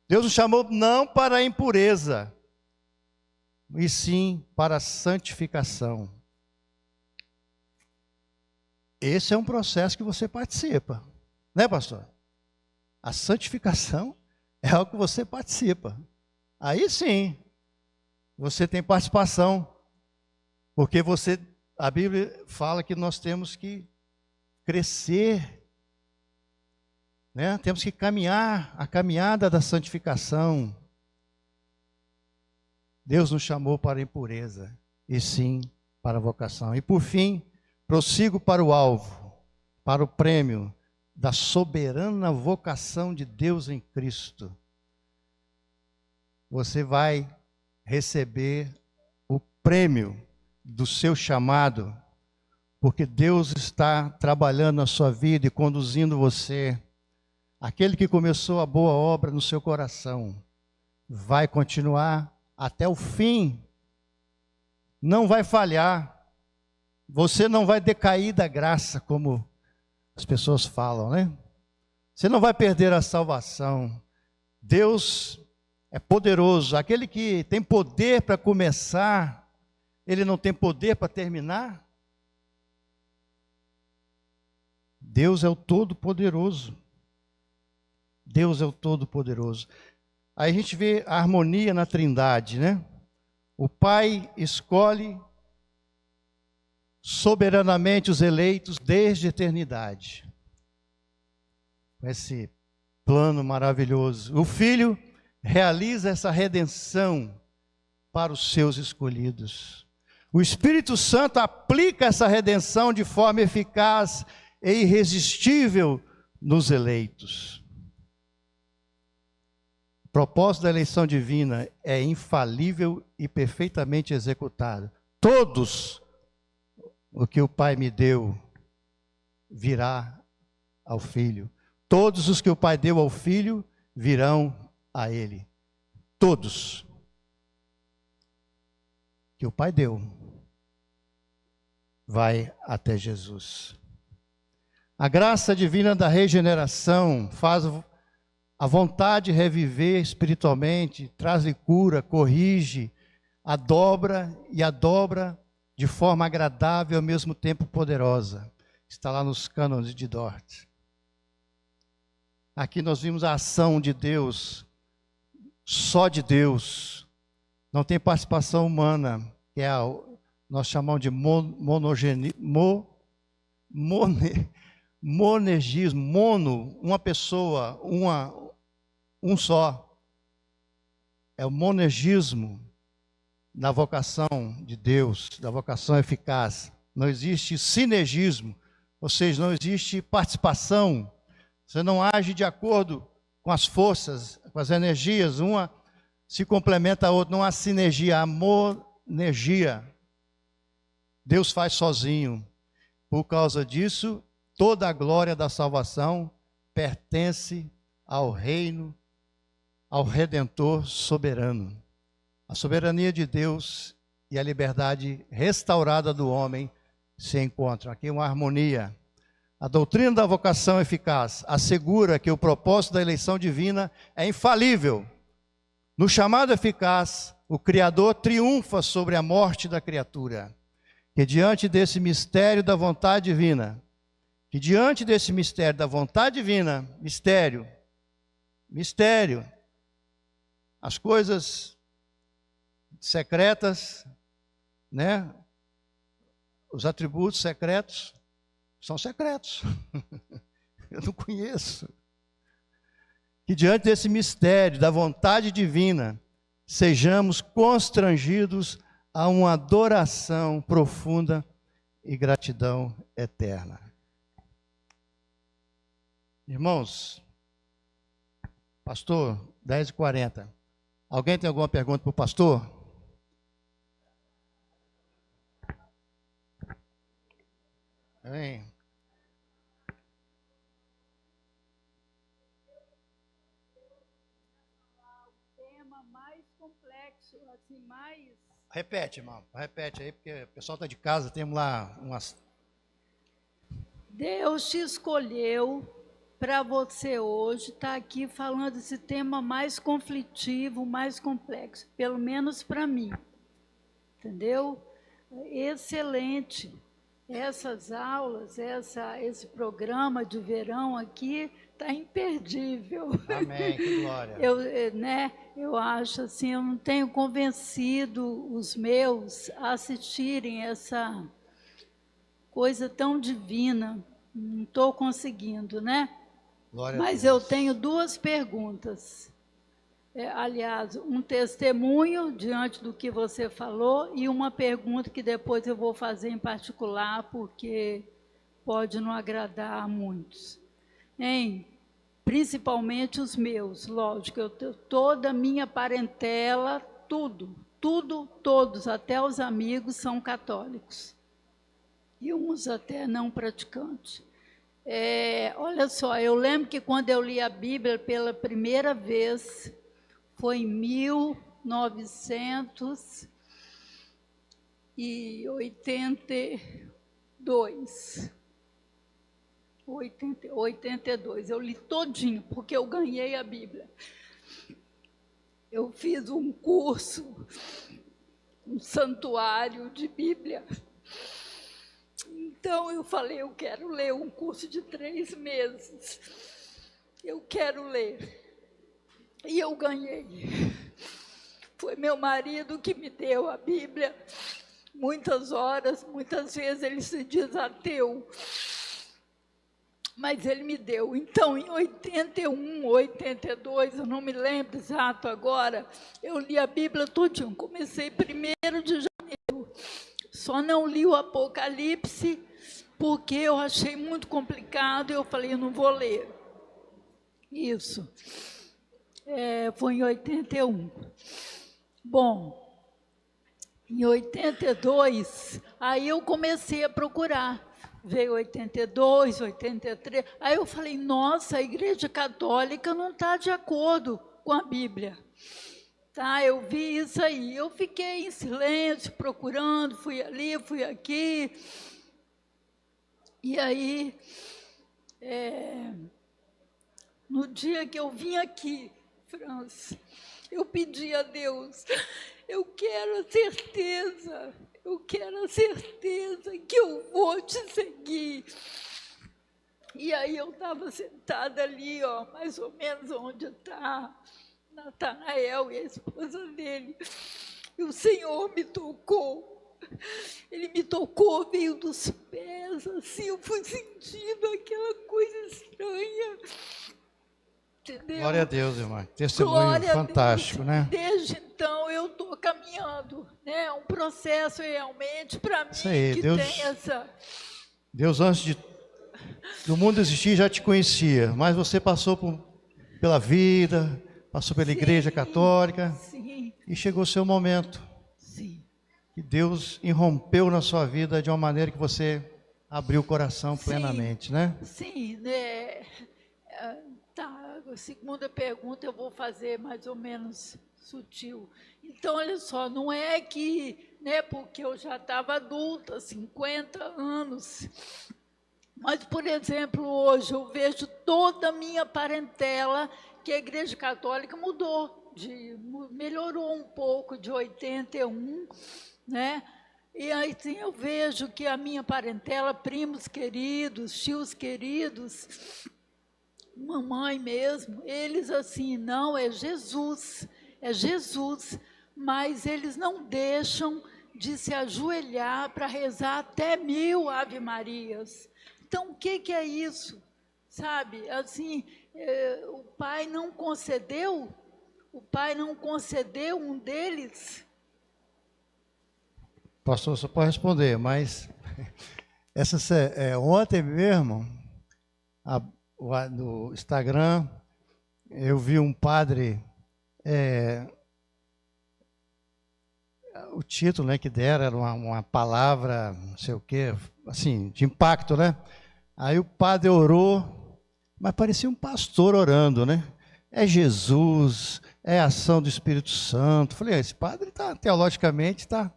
Deus nos chamou não para a impureza, e sim para a santificação. Esse é um processo que você participa, né, pastor? A santificação é algo que você participa. Aí sim, você tem participação, porque a Bíblia fala que nós temos que crescer, né? Temos que caminhar a caminhada da santificação. Deus nos chamou para a impureza, e sim para a vocação. E por fim, prossigo para o alvo, para o prêmio da soberana vocação de Deus em Cristo. Você vai receber o prêmio do seu chamado, porque Deus está trabalhando na sua vida e conduzindo você. Aquele que começou a boa obra no seu coração vai continuar até o fim. Não vai falhar. Você não vai decair da graça, como as pessoas falam, né? Você não vai perder a salvação. Deus é poderoso. Aquele que tem poder para começar, ele não tem poder para terminar? Deus é o Todo-Poderoso. Deus é o Todo-Poderoso. Aí a gente vê a harmonia na Trindade, né? O Pai escolhe soberanamente os eleitos desde a eternidade. Esse plano maravilhoso. O Filho realiza essa redenção para os seus escolhidos. O Espírito Santo aplica essa redenção de forma eficaz e irresistível nos eleitos. O propósito da eleição divina é infalível e perfeitamente executado. Todos o que o Pai me deu virá ao Filho. Todos os que o Pai deu ao Filho virão a Ele. Todos que o Pai deu vai até Jesus. A graça divina da regeneração faz a vontade reviver espiritualmente, traz-lhe cura, corrige, adobra de forma agradável e ao mesmo tempo poderosa. Está lá nos cânones de Dort. Aqui nós vimos a ação de Deus só de Deus. Não tem participação humana, que é nós chamamos de monergismo. Mono, uma pessoa, um só. É o monergismo na vocação de Deus, da vocação eficaz. Não existe sinergismo, ou seja, não existe participação. Você não age de acordo com as forças, com as energias, uma se complementa a outra, não há sinergia, há monergia. Deus faz sozinho. Por causa disso, toda a glória da salvação pertence ao reino, ao Redentor soberano. A soberania de Deus e a liberdade restaurada do homem se encontram. Aqui uma harmonia. A doutrina da vocação eficaz assegura que o propósito da eleição divina é infalível. No chamado eficaz, o Criador triunfa sobre a morte da criatura. Que diante desse mistério da vontade divina, mistério, as coisas secretas, né? Os atributos secretos são secretos. Eu não conheço. Que diante desse mistério da vontade divina, sejamos constrangidos a uma adoração profunda e gratidão eterna. Irmãos, pastor, 10h40. Alguém tem alguma pergunta para o pastor? Amém. Tema mais complexo, assim, mais... Repete, irmão. Repete aí, porque o pessoal está de casa, temos lá umas... Deus te escolheu para você hoje estar aqui falando esse tema mais conflitivo, mais complexo, pelo menos para mim. Entendeu? Excelente. Essas aulas, esse programa de verão aqui está imperdível. Amém, que glória. Eu acho assim, eu não tenho convencido os meus a assistirem essa coisa tão divina. Não estou conseguindo, né? Glória Mas a Deus. eu tenho duas perguntas. Aliás, um testemunho diante do que você falou e uma pergunta que depois eu vou fazer em particular, porque pode não agradar a muitos. Principalmente os meus, lógico, eu tenho toda a minha parentela, todos, até os amigos são católicos. E uns até não praticantes. Olha só, eu lembro que quando eu li a Bíblia pela primeira vez, foi em 1982. 82, eu li todinho, porque eu ganhei a Bíblia. Eu fiz um curso, um santuário de Bíblia. Então, eu falei, eu quero ler um curso de 3 meses. Eu quero ler. E eu ganhei. Foi meu marido que me deu a Bíblia. Muitas horas, muitas vezes ele se diz ateu. Mas ele me deu. Então, em 81, 82, eu não me lembro exato agora, eu li a Bíblia todinha. Comecei 1º de janeiro. Só não li o Apocalipse, porque eu achei muito complicado e eu falei, eu não vou ler. Isso. Foi em 81. Bom, em 82, aí eu comecei a procurar. Veio 82, 83. Aí eu falei, nossa, a Igreja Católica não está de acordo com a Bíblia. Tá, eu vi isso aí. Eu fiquei em silêncio, procurando, fui ali, fui aqui. E aí, no dia que eu vim aqui, França, eu pedi a Deus, eu quero a certeza que eu vou te seguir. E aí eu estava sentada ali, ó, mais ou menos onde está Natanael e a esposa dele. E o Senhor me tocou. Ele me tocou, veio dos pés, assim, eu fui sentindo aquela coisa estranha. Entendeu? Glória a Deus, irmã. Testemunho fantástico, né? Desde então eu estou caminhando, né? É um processo realmente para mim aí, que Deus, tem essa... Deus, antes do mundo existir, já te conhecia, mas você passou pela vida, passou pela Igreja Católica, sim, e chegou o seu momento. Sim. Que Deus irrompeu na sua vida de uma maneira que você abriu o coração plenamente, né? Sim, né? Tá, a segunda pergunta eu vou fazer mais ou menos sutil. Então, olha só, não é que, né, porque eu já estava adulta, 50 anos, mas, por exemplo, hoje eu vejo toda a minha parentela que a Igreja Católica mudou, melhorou um pouco de 81, né? E aí sim, eu vejo que a minha parentela, primos queridos, tios queridos, mamãe mesmo, eles assim, não, é Jesus, mas eles não deixam de se ajoelhar para rezar até 1000 Ave Marias. Então, o que é isso? Sabe, assim, o Pai não concedeu um deles? Pastor, só pode responder, mas ontem mesmo, no Instagram, eu vi um padre, o título, né, que deram era uma palavra, não sei o quê, assim, de impacto, né? Aí o padre orou, mas parecia um pastor orando, né? É Jesus, é a ação do Espírito Santo. Falei, esse padre teologicamente está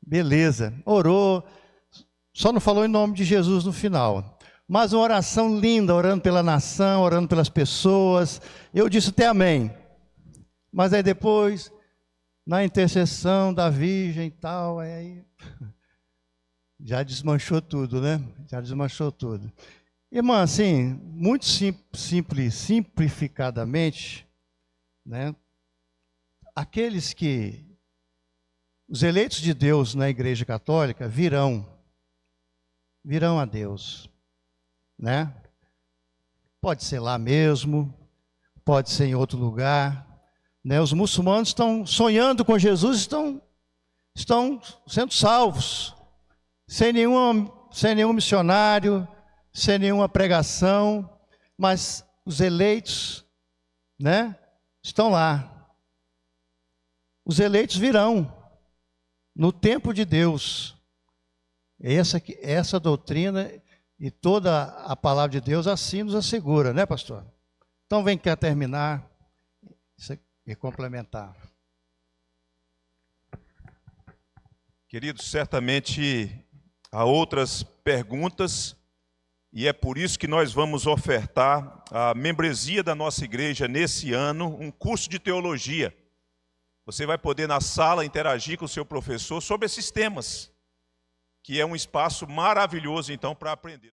beleza. Orou, só não falou em nome de Jesus no final. Mas uma oração linda, orando pela nação, orando pelas pessoas. Eu disse até amém. Mas aí depois, na intercessão da Virgem e tal, aí já desmanchou tudo, né? Já desmanchou tudo. Irmã, assim, muito simplificadamente, né? Os eleitos de Deus na Igreja Católica virão a Deus, né? Pode ser lá mesmo, pode ser em outro lugar, né? Os muçulmanos estão sonhando com Jesus, estão sendo salvos, sem nenhum missionário, sem nenhuma pregação, mas os eleitos, né, estão lá. Os eleitos virão no tempo de Deus. Essa doutrina e toda a palavra de Deus assim nos assegura, né, pastor? Então vem cá terminar e complementar. Queridos, certamente há outras perguntas, e é por isso que nós vamos ofertar a membresia da nossa igreja nesse ano, um curso de teologia. Você vai poder na sala interagir com o seu professor sobre esses temas, que é um espaço maravilhoso então para aprender.